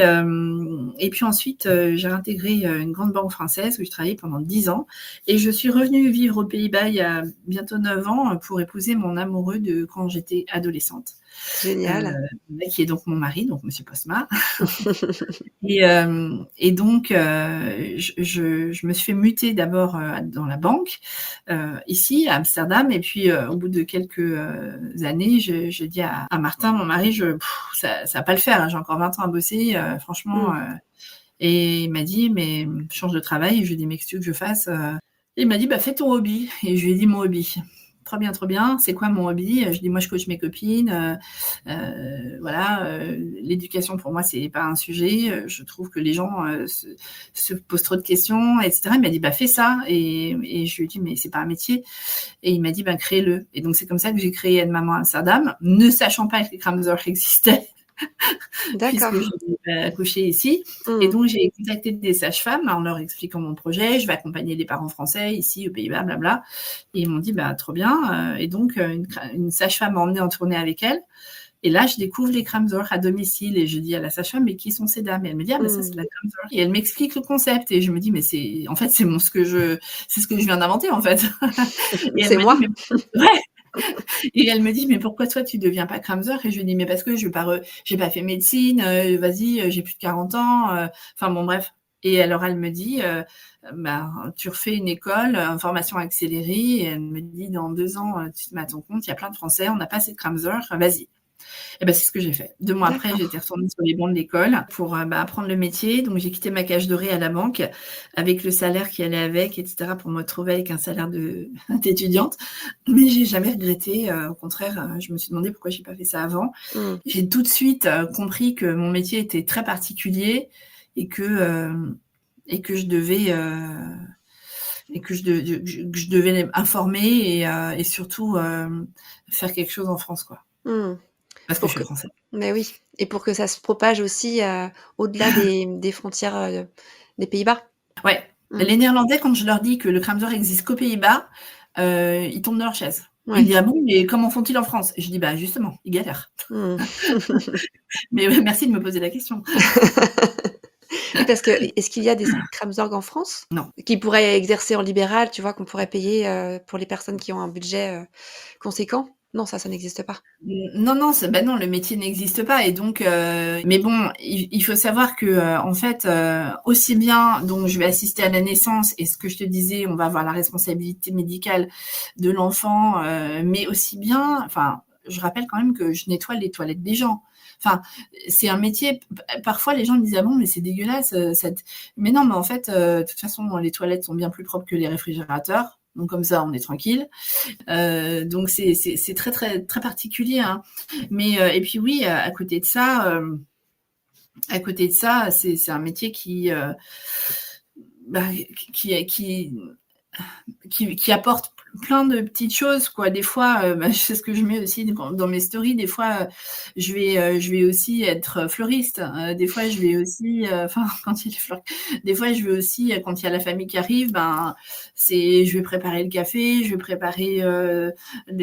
ensuite, j'ai intégré une grande banque française où je travaillais pendant 10 ans. Et je suis revenue vivre aux Pays-Bas il y a bientôt 9 ans pour épouser mon amoureux de quand j'étais adolescente, Génial. qui est donc mon mari, donc Monsieur Postma. Et donc, je me suis fait muter d'abord dans la banque, ici à Amsterdam. Et puis, au bout de quelques années, je dis à Martin, mon mari, ça va pas le faire, hein, j'ai encore 20 ans à bosser, franchement. Mmh. Et il m'a dit, mais change de travail. Et je lui ai dit, mais qu'est-ce que tu veux que je fasse? Et il m'a dit, bah fais ton hobby. Et je lui ai dit, mon hobby. Trop bien, trop bien. C'est quoi mon hobby? Je dis, moi, je coach mes copines. Voilà, l'éducation pour moi, c'est pas un sujet. Je trouve que les gens se posent trop de questions, etc. Il m'a dit, bah fais ça. Et je lui ai dit, mais c'est pas un métier. Et il m'a dit, ben crée-le. Et donc c'est comme ça que j'ai créé Aide Maman Amsterdam, ne sachant pas que les Kramzorg existaient, puisque D'accord. j'ai accouché ici. Et Mmh. donc, j'ai contacté des sages-femmes en leur expliquant mon projet. Je vais accompagner les parents français ici aux Pays-Bas, blabla. Et ils m'ont dit, bah, trop bien. Et donc, une sage-femme m'a emmenée en tournée avec elle. Et là, je découvre les Kramzorg à domicile et je dis à la sage-femme, mais qui sont ces dames? Et elle me dit, ah, bah, ça, c'est Mmh. la Kramzorg. Et elle m'explique le concept. Et je me dis, mais en fait, c'est ce que je viens d'inventer, en fait. Et elle C'est m'a dit, moi. mais ouais. Et elle me dit, mais pourquoi toi, tu deviens pas Kramzorg? Et je lui dis, mais parce que j'ai pas fait médecine, vas-y, j'ai plus de 40 ans, enfin bon, bref. Et alors, elle me dit, bah, tu refais une école, formation accélérée, et elle me dit, dans 2 ans, tu te mets à ton compte, il y a plein de Français, on n'a pas assez de Kramzorg, vas-y. Et ben, c'est ce que j'ai fait. 2 mois après, j'étais D'accord. retournée sur les bancs de l'école pour, apprendre le métier. Donc j'ai quitté ma cage dorée à la banque avec le salaire qui allait avec et cetera pour me retrouver avec un salaire de d'étudiante. Mais j'ai jamais regretté, au contraire, je me suis demandé pourquoi j'ai pas fait ça avant. Mmh. J'ai tout de suite, compris que mon métier était très particulier et que je devais, que je devais informer et surtout, faire quelque chose en France, quoi. Mmh. Parce que je Pour suis que française. Mais oui, et pour que ça se propage aussi, au-delà des frontières, des Pays-Bas? Ouais, Mmh. les Néerlandais, quand je leur dis que le Kramzor existe qu'aux Pays-Bas, ils tombent de leur chaise. Ils me Ouais. disent: «Ah bon, mais comment font-ils en France?» Et je dis: «Bah, justement, ils galèrent». Mmh. Mais ouais, merci de me poser la question. Oui, parce que est-ce qu'il y a des Kramsorg en France? Non. Qui pourraient exercer en libéral, tu vois? Qu'on pourrait payer, pour les personnes qui ont un budget, conséquent? Non, ça n'existe pas? Non, non, bah, non, le métier n'existe pas et donc mais bon, il faut savoir que, en fait, aussi bien donc je vais assister à la naissance et ce que je te disais, on va avoir la responsabilité médicale de l'enfant, mais aussi bien enfin, je rappelle quand même que je nettoie les toilettes des gens. Enfin, c'est un métier parfois les gens me disent: «Ah bon, mais c'est dégueulasse, ça t» mais non, mais en fait, de toute façon, les toilettes sont bien plus propres que les réfrigérateurs, donc comme ça, on est tranquille. Donc c'est très, très, très particulier, hein. Mais et puis oui, à côté de ça, c'est un métier bah, qui qui apporte plein de petites choses, quoi. Des fois, bah, c'est ce que je mets aussi dans mes stories. Des fois, je vais aussi être fleuriste. Des fois, je vais aussi, enfin, quand il y a les fleurs, des fois, je vais aussi, quand il y a la famille qui arrive, ben, je vais préparer le café, je vais préparer,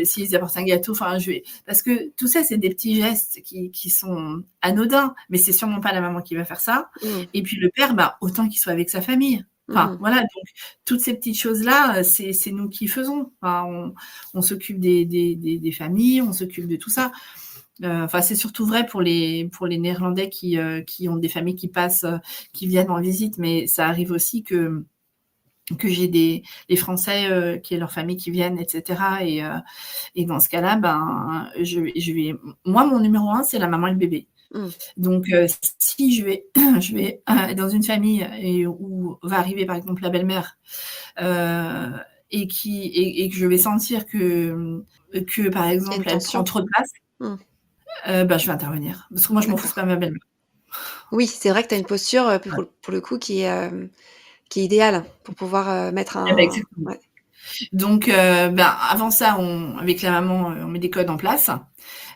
s'ils apportent un gâteau, enfin, parce que tout ça, c'est des petits gestes qui sont anodins, mais c'est sûrement pas la maman qui va faire ça. Mmh. Et puis le père, bah, autant qu'il soit avec sa famille. Enfin, Mmh. voilà, donc toutes ces petites choses-là, c'est nous qui faisons. Enfin, on s'occupe des familles, on s'occupe de tout ça. Enfin, c'est surtout vrai pour les Néerlandais qui ont des familles qui passent, qui viennent en visite, mais ça arrive aussi que j'ai les Français qui aient leur famille qui viennent, etc. Et dans ce cas-là, ben, je vais. Moi, mon numéro un, c'est la maman et le bébé. Mmh. Donc, si je vais dans une famille où va arriver par exemple la belle-mère euh, et que je vais sentir que par Il y a une exemple elle prend tension? trop de place, Mmh. bah, je vais intervenir parce que moi je m'en fous, c'est D'accord. pas ma belle-mère. Oui, c'est vrai que tu as une posture, Ouais. pour le coup qui est idéale pour pouvoir, mettre Eh ben, un exactement. ouais, Donc, ben, avant ça, avec la maman, on met des codes en place.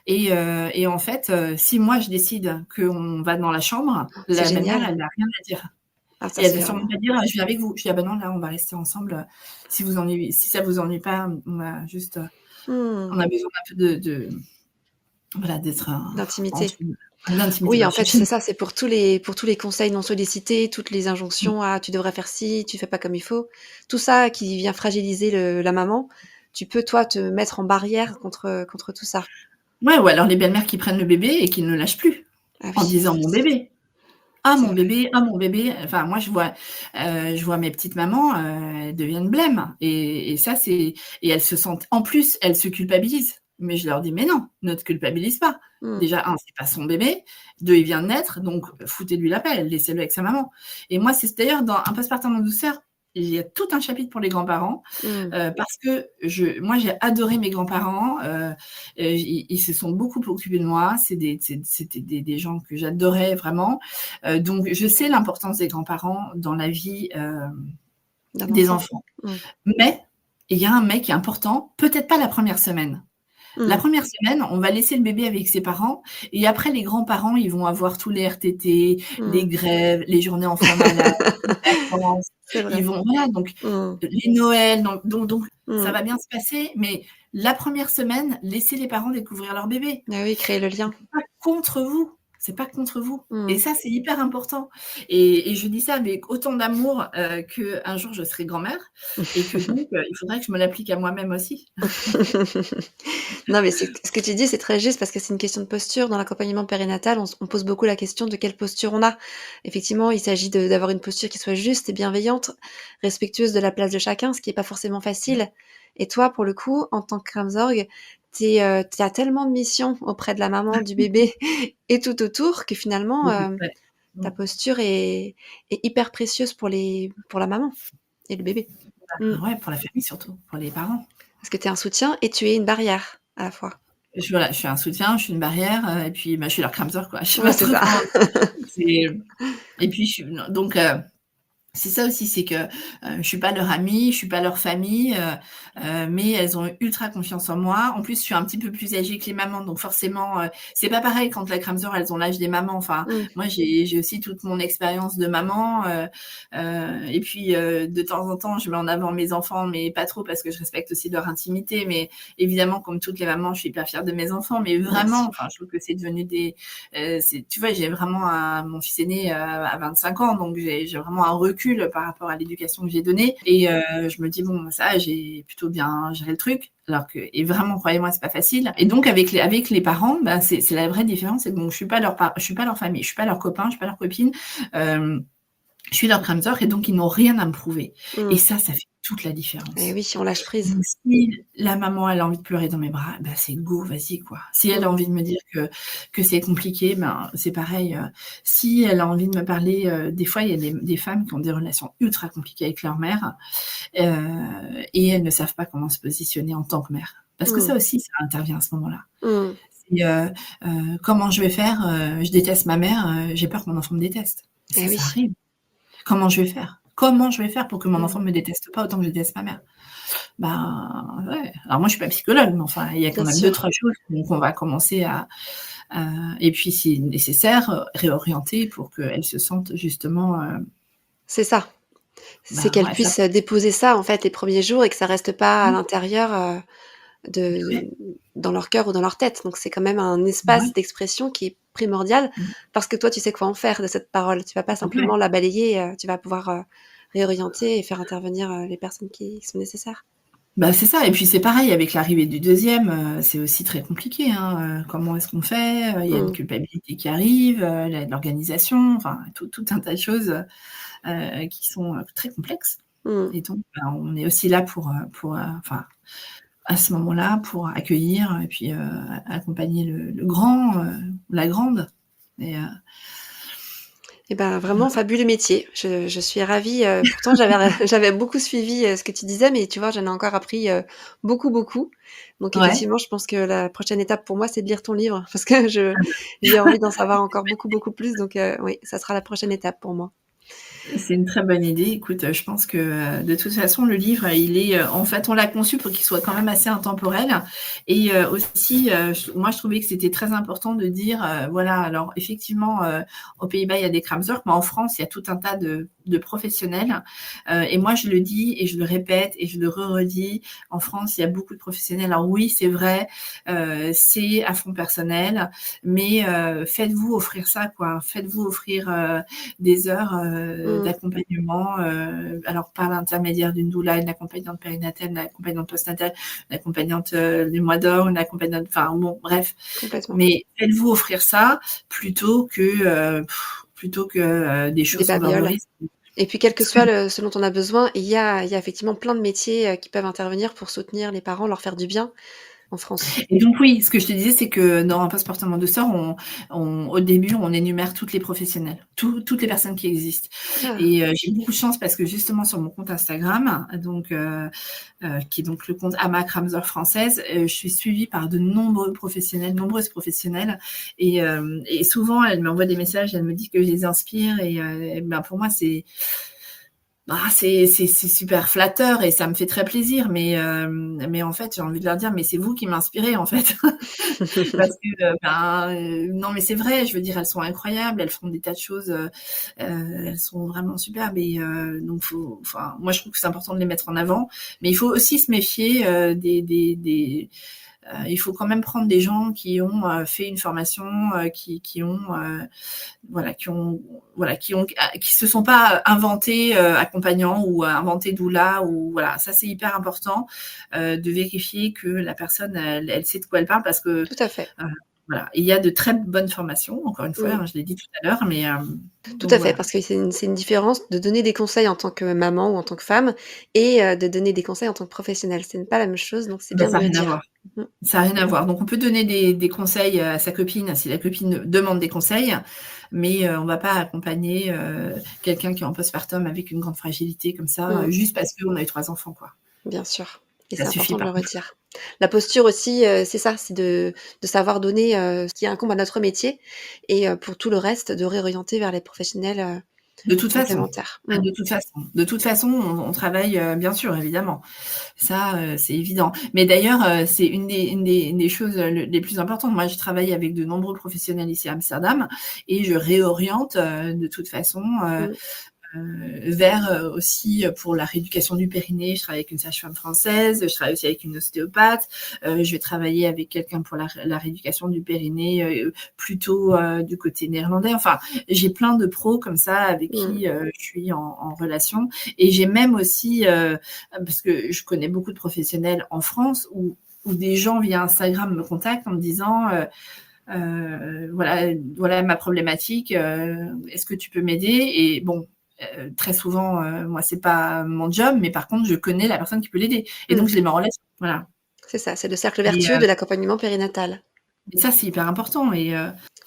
Et en fait, si moi je décide qu'on va dans la chambre, c'est la belle-mère, génial. elle n'a rien à dire. Ah ça, Et elle c'est va sûrement vraiment pas dire: «Je viens avec vous». Je dis: «Ah bah non, là, on va rester ensemble, si ça vous ennuie pas, on va juste, mmh, on a besoin d'un peu de voilà, d'être, d'intimité. ensemble». L'intimité, Oui, voilà, en je fait, cherchais c'est le ça, c'est pour tous les conseils non sollicités, toutes les mot. injonctions: «Ah, tu devrais faire ci, tu fais pas comme il faut». Tout ça qui vient fragiliser la maman, tu peux, toi, te mettre en barrière contre tout ça. Ouais, ou alors les belles-mères qui prennent le bébé et qui ne le lâchent plus, Ah en oui, disant: «Mon bébé». «Ah c'est mon vrai. bébé, ah mon bébé». Enfin, moi je vois mes petites mamans, elles deviennent blêmes et ça et elles se sentent en plus, elles se culpabilisent. Mais je leur dis: «Mais non, ne te culpabilise pas. Mmh. Déjà 1, c'est pas son bébé, 2, il vient de naître, donc foutez-lui la paix, laissez-le avec sa maman». Et moi, c'est d'ailleurs dans Un postpartum en douceur, il y a tout un chapitre pour les grands-parents, Mmh. parce que moi j'ai adoré mes grands-parents, ils se sont beaucoup occupés de moi, c'était des gens que j'adorais vraiment, donc je sais l'importance des grands-parents dans la vie, D'un des enfant. enfants. Mmh. Mais il y a un mais qui est important, peut-être pas la première semaine. La Mmh. première semaine, on va laisser le bébé avec ses parents et après les grands-parents, ils vont avoir tous les RTT, les Mmh. grèves, les journées enfants malades, les vacances. C'est Ils vrai. vont voilà, donc Mmh. les Noëls, donc ça Mmh. va bien se passer, mais la première semaine, laissez les parents découvrir leur bébé. Ah oui, créer le lien. C'est pas contre vous, c'est pas contre vous et Mmh. ça, c'est hyper important et je dis ça avec autant d'amour, qu'un jour je serai grand-mère et que donc il faudrait que je me l'applique à moi-même aussi. Non, mais ce que tu dis, c'est très juste parce que c'est une question de posture. Dans l'accompagnement périnatal, on pose beaucoup la question de quelle posture on a. Effectivement, il s'agit d'avoir une posture qui soit juste et bienveillante, respectueuse de la place de chacun, ce qui est pas forcément facile. Et toi, pour le coup, en tant que Kramsorg, tu as tellement de missions auprès de la maman, du bébé et tout autour que finalement, Ouais. ta Mmh. posture est hyper précieuse pour la maman et le bébé. Mmh. Ouais, pour la famille surtout, pour les parents. Parce que tu es un soutien et tu es une barrière à la fois. Je suis un soutien, je suis une barrière, et puis, bah, je suis leur crème sœur, quoi. Je sais Ouais, pas c'est trop ça. comment c'est et puis je suis donc c'est ça aussi, c'est que, je suis pas leur amie, je suis pas leur famille, mais elles ont ultra confiance en moi. En plus, je suis un petit peu plus âgée que les mamans, donc forcément, c'est pas pareil quand la crème sœur, elles ont l'âge des mamans. Enfin, Mmh. moi, j'ai aussi toute mon expérience de maman, et puis, de temps en temps, je mets en avant mes enfants, mais pas trop parce que je respecte aussi leur intimité. Mais évidemment, comme toutes les mamans, je suis hyper fière de mes enfants, mais Bien vraiment, sûr. enfin, je trouve que c'est devenu des tu vois, j'ai vraiment mon fils aîné à 25 ans, donc j'ai vraiment un recul par rapport à l'éducation que j'ai donnée. Et je me dis, bon, ça, j'ai plutôt bien géré le truc. Alors que, et vraiment, croyez-moi, c'est pas facile. Et donc, avec les parents, bah, c'est la vraie différence. C'est que donc, je suis pas leur famille, je suis pas leur copain, je suis pas leur copine. Euh, je suis leur crème sœur et donc ils n'ont rien à me prouver. Et Mmh. ça fait toute la Et différence. oui, on lâche prise. Donc si la maman, elle a envie de pleurer dans mes bras, bah, c'est go, vas-y, quoi. Si elle Mmh. a envie de me dire que c'est compliqué, ben, c'est pareil. Si elle a envie de me parler, des fois, il y a des femmes qui ont des relations ultra compliquées avec leur mère, et elles ne savent pas comment se positionner en tant que mère. Parce que Mmh. ça aussi, ça intervient à ce moment-là. Mmh. C'est comment je vais faire, je déteste ma mère, j'ai peur que mon enfant me déteste. Et Ça oui. arrive. Comment je vais faire? Comment je vais faire pour que mon enfant Mmh. me déteste pas autant que je déteste ma mère? Ben, ouais. Alors moi, je suis pas psychologue, mais enfin, il y a quand Bien même sûr. 2-3 choses qu'on va commencer et puis si nécessaire, réorienter pour qu'elle se sente justement, C'est ça. C'est ben, qu'elle ouais, faire puisse, déposer ça, en fait, les premiers jours et que ça reste pas à mmh, l'intérieur, de ouais, dans leur cœur ou dans leur tête. Donc c'est quand même un ouais, espace d'expression qui est primordial mmh, parce que toi, tu sais quoi en faire de cette parole. Tu vas pas ouais. simplement la balayer, tu vas pouvoir, réorienter et faire intervenir, les personnes qui sont nécessaires. Bah, c'est ça et puis c'est pareil avec l'arrivée du deuxième, c'est aussi très compliqué, hein, comment est-ce qu'on fait? Il y a une Mmh. culpabilité qui arrive, l'organisation, enfin tout un tas de choses, qui sont, très complexes Mmh. et donc bah, on est aussi là pour, enfin, à ce moment-là, pour accueillir et puis, accompagner le grand, la grande et Et ben, vraiment fabuleux métier. Je suis ravie, pourtant j'avais beaucoup suivi, ce que tu disais, mais tu vois, j'en ai encore appris, beaucoup, beaucoup. Donc ouais. effectivement, je pense que la prochaine étape pour moi, c'est de lire ton livre parce que je j'ai envie d'en savoir encore beaucoup, beaucoup plus donc oui, ça sera la prochaine étape pour moi. C'est une très bonne idée. Écoute, je pense que, de toute façon, le livre, il est, en fait, on l'a conçu pour qu'il soit quand même assez intemporel et aussi, moi, je trouvais que c'était très important de dire, voilà, alors effectivement, aux Pays-Bas, il y a des Kramzorg, mais en France, il y a tout un tas de professionnels, et moi, je le dis et je le répète et je le redis, en France, il y a beaucoup de professionnels. Alors oui, c'est vrai, c'est à fond personnel, mais faites-vous offrir ça, quoi. Faites-vous offrir, des heures Mmh. d'accompagnement, alors par l'intermédiaire d'une doula, une accompagnante périnatale, une accompagnante postnatale, une accompagnante du mois d'or, une accompagnante, enfin bon, bref. Complètement. Mais faites-vous offrir ça plutôt que des Des choses sans babioles. risque. Et puis quel que Parce que soit ce dont on a besoin, il y a effectivement plein de métiers, qui peuvent intervenir pour soutenir les parents, leur faire du bien en France. Et donc oui, ce que je te disais, c'est que dans un post-partum en douceur, au début, on énumère toutes les professionnels, toutes les personnes qui existent. Ah, Et j'ai beaucoup de chance parce que justement sur mon compte Instagram, donc qui est donc le compte Ama Kramzor française, je suis suivie par de nombreuses professionnelles, et souvent elles m'envoient des messages, elles me disent que je les inspire, et ben pour moi c'est super flatteur et ça me fait très plaisir, mais en fait, j'ai envie de leur dire: «Mais c'est vous qui m'inspirez, en fait». Parce que, non, mais c'est vrai, je veux dire, elles sont incroyables, elles font des tas de choses, elles sont vraiment superbes et donc enfin, moi, je trouve que c'est important de les mettre en avant, mais il faut aussi se méfier, il faut quand même prendre des gens qui ont, fait une formation, qui ont, voilà, qui se sont pas inventés accompagnants ou inventés doula ou voilà, ça c'est hyper important de vérifier que la personne elle sait de quoi elle parle parce que tout à fait. Voilà. Et il y a de très bonnes formations, encore une fois, je l'ai dit tout à l'heure, mais Tout donc à fait, voilà. parce que c'est une différence de donner des conseils en tant que maman ou en tant que femme et de donner des conseils en tant que professionnelle. C'est pas la même chose, donc c'est Bah, bien de ça a le rien à dire. voir. Mmh. Ça a rien à voir. Donc on peut donner des conseils à sa copine si la copine demande des conseils, mais on va pas accompagner, quelqu'un qui est en postpartum avec une grande fragilité comme ça, Mmh. juste parce qu'on a eu 3 enfants, quoi. Bien sûr et Ça c'est suffit important de pas. le redire. La posture aussi, c'est ça, c'est de savoir donner, ce qui incombe à notre métier et pour tout le reste, de réorienter vers les professionnels, De toute façon, complémentaires. Mmh. de toute façon, on travaille, bien sûr, évidemment. Ça, c'est évident. Mais d'ailleurs, c'est une des choses, les plus importantes. Moi, je travaille avec de nombreux professionnels ici à Amsterdam et je réoriente, de toute façon, Mmh. vers aussi pour la rééducation du périnée. Je travaille avec une sage-femme française, je travaille aussi avec une ostéopathe. Je vais travailler avec quelqu'un pour la rééducation du périnée, plutôt du côté néerlandais. Enfin, j'ai plein de pros comme ça avec Mmh. qui je suis en relation. Et j'ai même aussi, parce que je connais beaucoup de professionnels en France où des gens via Instagram me contactent en me disant voilà ma problématique, est-ce que tu peux m'aider? Et bon, très souvent, moi, c'est pas mon job, mais par contre, je connais la personne qui peut l'aider. Et Mmh. donc, je les mets en relation. Voilà. C'est ça, c'est le cercle Et, vertueux de l'accompagnement périnatal. ça, c'est hyper important. Et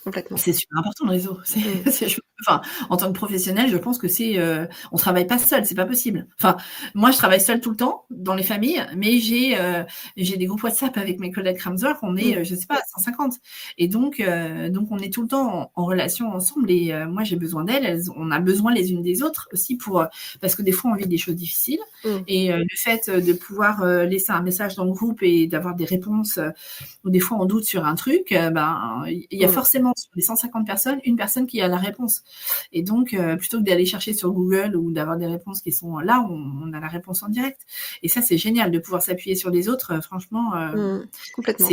Complètement. c'est super important le réseau. Mmh. Enfin, en tant que professionnel, je pense que on travaille pas seul, c'est pas possible. Enfin, moi, je travaille seule tout le temps dans les familles, mais j'ai des groupes WhatsApp avec mes collègues Kramzor, on est, Mmh. je sais pas, 150. Et donc on est tout le temps en relation ensemble. Et moi, j'ai besoin d'elles. On a besoin les unes des autres aussi parce que des fois, on vit des choses difficiles. Mmh. Et le fait de pouvoir laisser un message dans le groupe et d'avoir des réponses, ou des fois on doute sur un truc, il y a Mmh. forcément sur les 150 personnes, une personne qui a la réponse. Et donc, plutôt que d'aller chercher sur Google ou d'avoir des réponses qui sont là, on a la réponse en direct. Et ça, c'est génial de pouvoir s'appuyer sur les autres. Franchement, Mmh. Complètement.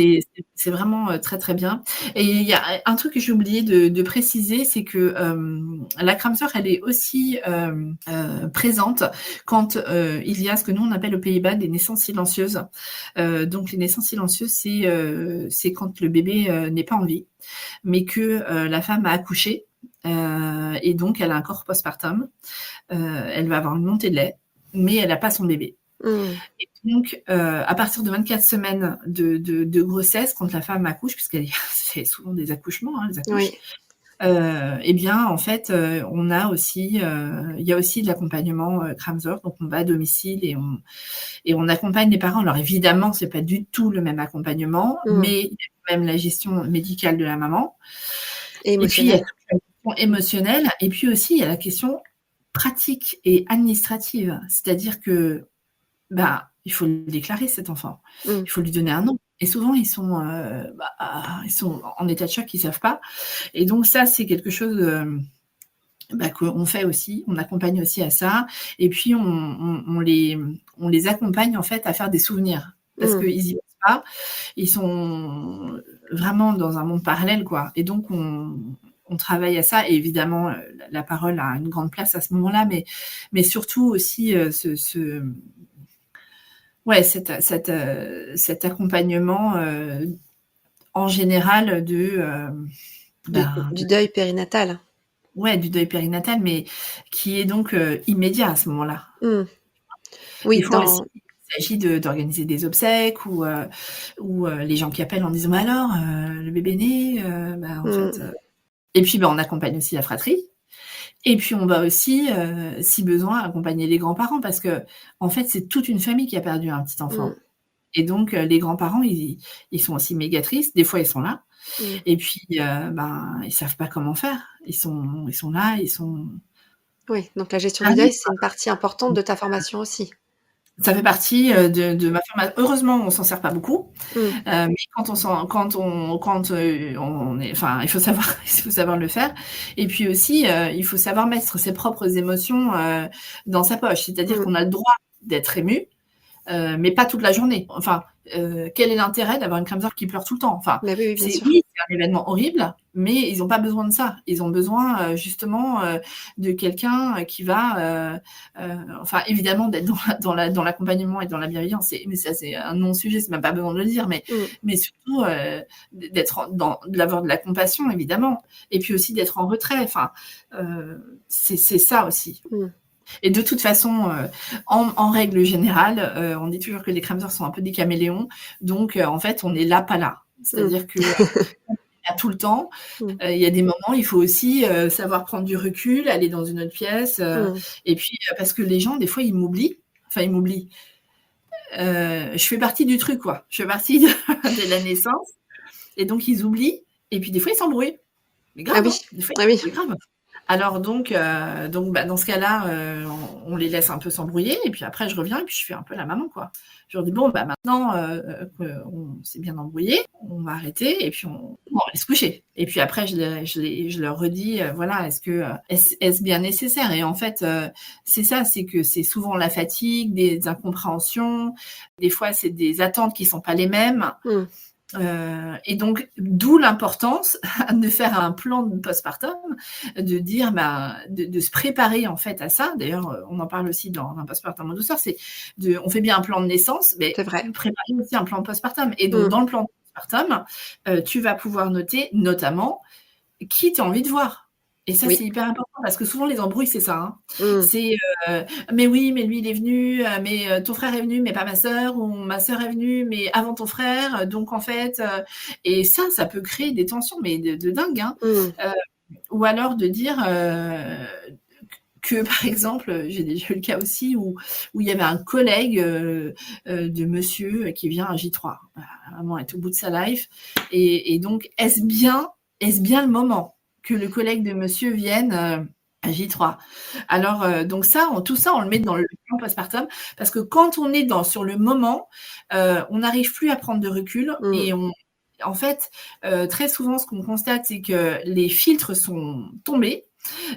c'est vraiment très, très bien. Et il y a un truc que j'ai oublié de préciser, c'est que la Kramzor, elle est aussi présente quand il y a ce que nous, on appelle aux Pays-Bas des naissances silencieuses. Donc, les naissances silencieuses, c'est quand le bébé n'est pas en vie, mais que la femme a accouché. Et donc, elle a un corps postpartum. Elle va avoir une montée de lait, mais elle n'a pas son bébé. Mmh. Et donc, à partir de 24 semaines de grossesse, quand la femme accouche, puisqu'elle fait souvent des accouchements, les accouches, Oui. eh bien, en fait, il y a aussi de l'accompagnement Kramzor. Donc, on va à domicile et on accompagne les parents. Alors, évidemment, c'est pas du tout le même accompagnement, Mmh. mais il y a quand même la gestion médicale de la maman. Et Et puis, il y a émotionnel. toute la question émotionnelle. Et puis aussi, il y a la question pratique et administrative. C'est-à-dire que, il faut le déclarer, cet enfant. Mmh. Il faut lui donner un nom. Et souvent, ils sont en état de choc, ils savent pas. Et donc ça, c'est quelque chose qu'on fait aussi. On accompagne aussi à ça. Et puis, on les accompagne, en fait, à faire des souvenirs. Parce Mmh. qu'ils y pensent pas. Ils sont vraiment dans un monde parallèle, quoi. Et donc, on travaille à ça. Et évidemment, la parole a une grande place à ce moment-là. Mais surtout aussi, cet accompagnement en général Du deuil périnatal. du deuil périnatal, mais qui est donc immédiat à ce moment-là. Mmh. Des Oui, fois aussi, dans il s'agit d'organiser des obsèques ou les gens qui appellent en disant: «Mais alors, le bébé né?» En fait, mmh. et puis, on accompagne aussi la fratrie. Et puis, on va aussi, si besoin, accompagner les grands-parents parce qu'en fait, c'est toute une famille qui a perdu un petit Mmh. enfant. Et donc, les grands-parents, ils sont aussi méga tristes. Des fois, ils sont là. Mmh. Et puis, ils savent pas comment faire. Ils sont là, ils sont Oui, donc la gestion du perdus, deuil, c'est quoi. une partie importante de ta formation aussi. Ça fait partie, Mmh. de ma formation. Heureusement, on s'en sert pas beaucoup, Mmh. mais on est enfin, il faut savoir le faire. Et puis aussi, il faut savoir mettre ses propres émotions, dans sa poche. C'est-à-dire Mmh. qu'on a le droit d'être ému, mais pas toute la journée. Enfin, quel est l'intérêt d'avoir une Kramzor qui pleure tout le temps? Enfin, Bah, oui, oui, bien sûr. oui, un événement horrible, mais ils n'ont pas besoin de ça. Ils ont besoin justement de quelqu'un qui va, enfin évidemment d'être dans l'accompagnement et dans la bienveillance. Mais ça c'est un non-sujet, c'est même pas besoin de le dire, mais surtout d'avoir de la compassion évidemment, et puis aussi d'être en retrait. Enfin, c'est ça aussi. Et de toute façon, en règle générale, on dit toujours que les Kramzor sont un peu des caméléons. Donc, en fait, on est là, pas là. C'est-à-dire que à tout le temps, il y a des moments, il faut aussi savoir prendre du recul, aller dans une autre pièce. Et puis, parce que les gens, des fois, ils m'oublient. Enfin, ils m'oublient. Je fais partie du truc, quoi. Je fais partie de la naissance. Et donc, ils oublient. Et puis, des fois, ils s'embrouillent. Mais grave, des fois, c'est grave. Alors donc dans ce cas-là, on les laisse un peu s'embrouiller et puis après je reviens et puis je fais un peu la maman, quoi. Je leur dis bon maintenant qu'on s'est bien embrouillé, on va arrêter et puis on va aller se coucher. Et puis après je leur redis voilà, est-ce bien nécessaire? Et en fait c'est ça, c'est que c'est souvent la fatigue, des incompréhensions, des fois c'est des attentes qui sont pas les mêmes. Et donc, d'où l'importance de faire un plan de postpartum, de dire, de se préparer en fait à ça. D'ailleurs, on en parle aussi dans un postpartum en douceur. On fait bien un plan de naissance, mais préparer aussi un plan de postpartum. Et donc, dans le plan de postpartum, tu vas pouvoir noter notamment qui tu as envie de voir. Et ça, c'est hyper important parce que souvent, les embrouilles, c'est ça. C'est mais oui, mais lui, il est venu, mais ton frère est venu, mais pas ma sœur, ou ma sœur est venue, mais avant ton frère. Donc, en fait, et ça peut créer des tensions, mais de dingue. Hein. Ou alors de dire que, par exemple, j'ai déjà eu le cas aussi où il y avait un collègue de monsieur qui vient à J3. Vraiment, est au bout de sa life. Et donc, est-ce bien le moment que le collègue de monsieur vienne à J3. Alors, donc tout ça, on le met dans le plan postpartum, parce que quand on est sur le moment, on n'arrive plus à prendre de recul, et en fait, très souvent, ce qu'on constate, c'est que les filtres sont tombés,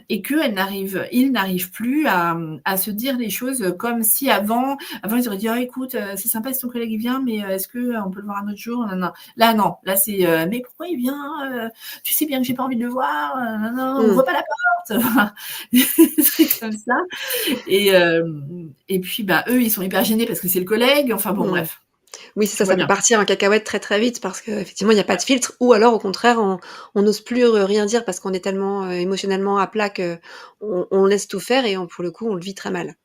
et qu'ils n'arrivent plus à se dire les choses comme si avant ils auraient dit écoute, c'est sympa si ton collègue vient, mais est-ce qu'on peut le voir un autre jour? Non. Là c'est mais pourquoi il vient? Tu sais bien que j'ai pas envie de le voir, on voit pas la porte. C'est comme ça. Et puis eux ils sont hyper gênés parce que c'est le collègue, enfin bon bref. Oui, ça peut partir en cacahuète très très vite parce qu'effectivement il n'y a pas de filtre, ou alors au contraire on n'ose plus rien dire parce qu'on est tellement émotionnellement à plat qu'on laisse tout faire, et pour le coup on le vit très mal.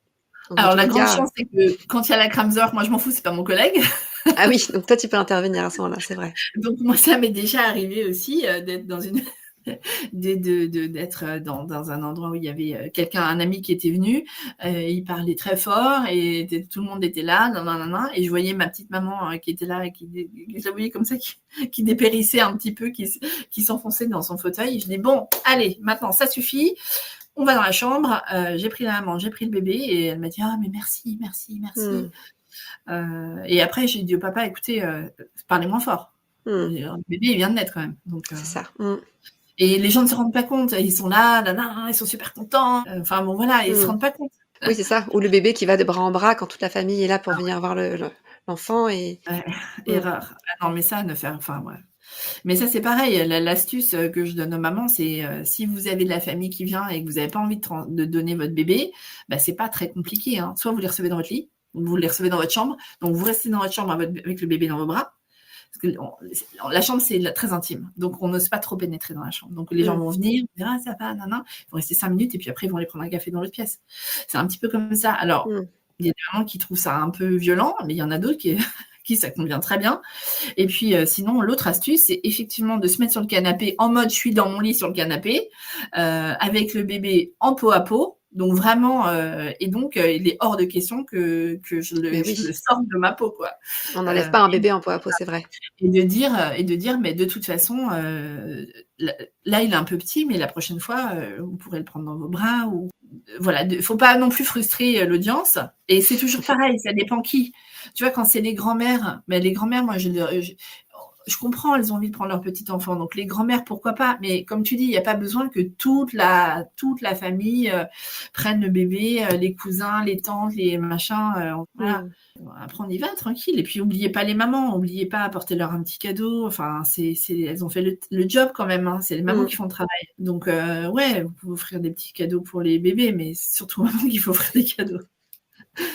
Donc, alors la grande chance, c'est que quand il y a la Kramzor, moi je m'en fous, c'est pas mon collègue. Ah oui, donc toi tu peux intervenir à ce moment-là, c'est vrai. Donc moi ça m'est déjà arrivé aussi d'être dans une d'être dans un endroit où il y avait un ami qui était venu, il parlait très fort et tout le monde était là, et je voyais ma petite maman qui était là et je la voyais comme ça, qui dépérissait un petit peu, qui s'enfonçait dans son fauteuil, et je dis bon, allez, maintenant ça suffit, on va dans la chambre, j'ai pris la maman, j'ai pris le bébé, et elle m'a dit mais merci. Et après j'ai dit au papa, écoutez, parlez moins fort. Le bébé il vient de naître quand même, donc c'est ça. Et les gens ne se rendent pas compte. Ils sont là, ils sont super contents. Enfin bon, voilà, ils ne se rendent pas compte. Oui, c'est ça. Ou le bébé qui va de bras en bras quand toute la famille est là pour venir voir l'enfant. Erreur. Non, mais ça, Mais ça, c'est pareil. L'astuce que je donne aux mamans, c'est si vous avez de la famille qui vient et que vous n'avez pas envie de donner votre bébé, c'est pas très compliqué. Hein. Soit vous les recevez dans votre lit, ou vous les recevez dans votre chambre. Donc, vous restez dans votre chambre avec le bébé dans vos bras. Parce que la chambre, c'est très intime. Donc, on n'ose pas trop pénétrer dans la chambre. Donc, les gens vont venir, ils vont dire, ça va, ils vont rester 5 minutes, et puis après, ils vont aller prendre un café dans l'autre pièce. C'est un petit peu comme ça. Alors, il y a des mamans qui trouvent ça un peu violent, mais il y en a d'autres qui ça convient très bien. Et puis, sinon, l'autre astuce, c'est effectivement de se mettre sur le canapé en mode, je suis dans mon lit sur le canapé, avec le bébé en peau à peau. Donc vraiment, et donc il est hors de question que je le sorte de ma peau, quoi. On n'enlève pas un bébé en peau à peau, c'est vrai. Et de dire, mais de toute façon, là il est un peu petit, mais la prochaine fois, vous pourrez le prendre dans vos bras, ou voilà, faut pas non plus frustrer l'audience. Et c'est toujours pareil, ça dépend qui. Tu vois, quand c'est les grands-mères, moi je comprends, elles ont envie de prendre leur petit enfant. Donc les grand-mères, pourquoi pas. Mais comme tu dis, il n'y a pas besoin que toute la famille prenne le bébé, les cousins, les tantes, les machins. Voilà. Après, on y va tranquille. Et puis, n'oubliez pas les mamans. N'oubliez pas apporter-leur un petit cadeau. Enfin, elles ont fait le job quand même. Hein. C'est les mamans qui font le travail. Donc, ouais, vous pouvez offrir des petits cadeaux pour les bébés, mais c'est surtout aux mamans qu'il faut offrir des cadeaux.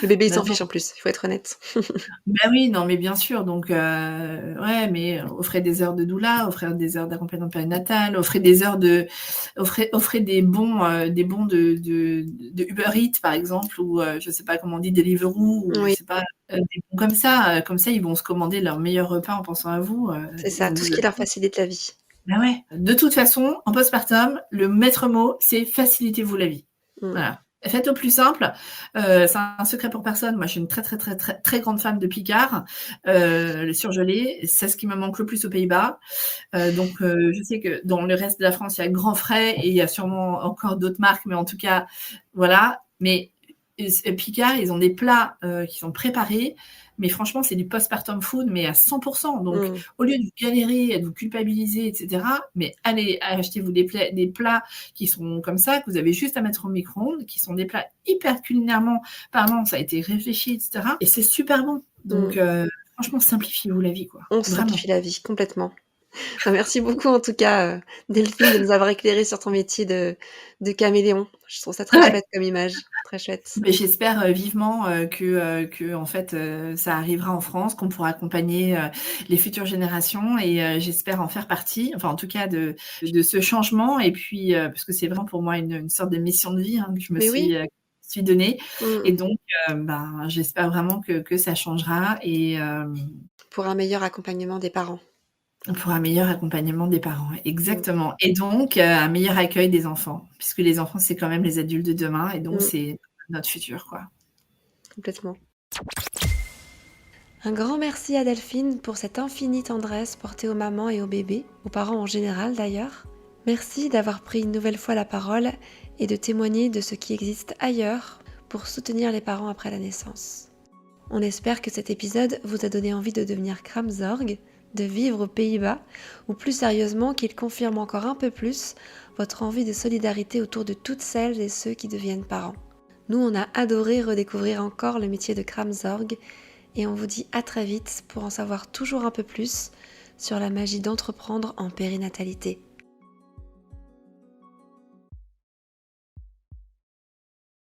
Le bébé, il Bah s'en non. fiche en plus, il faut être honnête. Bah oui, non, mais bien sûr. Donc, ouais, mais offrez des heures de doula, offrez des heures d'accompagnement périnatal, offrez des heures offrez des bons de Uber Eats, par exemple, ou je sais pas comment on dit, Deliveroo, ou je Oui, sais pas, des bons comme ça. Comme ça, ils vont se commander leur meilleur repas en pensant à vous. c'est Ils ça, vont tout ce vous qui leur appeler. facilite la vie. Bah ouais. De toute façon, en postpartum, le maître mot, c'est facilitez-vous la vie. Mmh. Voilà. Faites au plus simple. C'est un secret pour personne. Moi, je suis une très, très, très, très, très grande fan de Picard, le surgelé. C'est ce qui me manque le plus aux Pays-Bas. Donc, je sais que dans le reste de la France, il y a Grand Frais et il y a sûrement encore d'autres marques, mais en tout cas, voilà. Mais Picard, ils ont des plats qui sont préparés, mais franchement, c'est du postpartum food, mais à 100%. Donc, au lieu de vous galérer, de vous culpabiliser, etc., mais allez, achetez-vous des plats qui sont comme ça, que vous avez juste à mettre au micro-ondes, qui sont des plats hyper culinairement parlant, ça a été réfléchi, etc. Et c'est super bon. Donc, franchement, simplifiez-vous la vie, quoi. On Vraiment. simplifie la vie complètement. Merci beaucoup en tout cas, Delphine, de nous avoir éclairé sur ton métier de caméléon. Je trouve ça très Ouais. chouette comme image, très chouette. Mais j'espère vivement que en fait ça arrivera en France, qu'on pourra accompagner les futures générations et j'espère en faire partie, enfin en tout cas de ce changement et puis parce que c'est vraiment pour moi une sorte de mission de vie que je me Mais oui, suis donnée et mmh, donc ben, j'espère vraiment que ça changera et pour un meilleur accompagnement des parents. pour un meilleur accompagnement des parents, Mmh, exactement. Et donc un meilleur accueil des enfants, puisque les enfants c'est quand même les adultes de demain et donc mmh, c'est notre futur, quoi. complètement. Un grand merci à Delphine pour cette infinie tendresse portée aux mamans et aux bébés, aux parents en général d'ailleurs. Merci d'avoir pris une nouvelle fois la parole et de témoigner de ce qui existe ailleurs pour soutenir les parents après la naissance. On espère que cet épisode vous a donné envie de devenir Kramzorg, de vivre aux Pays-Bas, ou plus sérieusement qu'il confirme encore un peu plus votre envie de solidarité autour de toutes celles et ceux qui deviennent parents. Nous, on a adoré redécouvrir encore le métier de Kramzorg et on vous dit à très vite pour en savoir toujours un peu plus sur la magie d'entreprendre en périnatalité.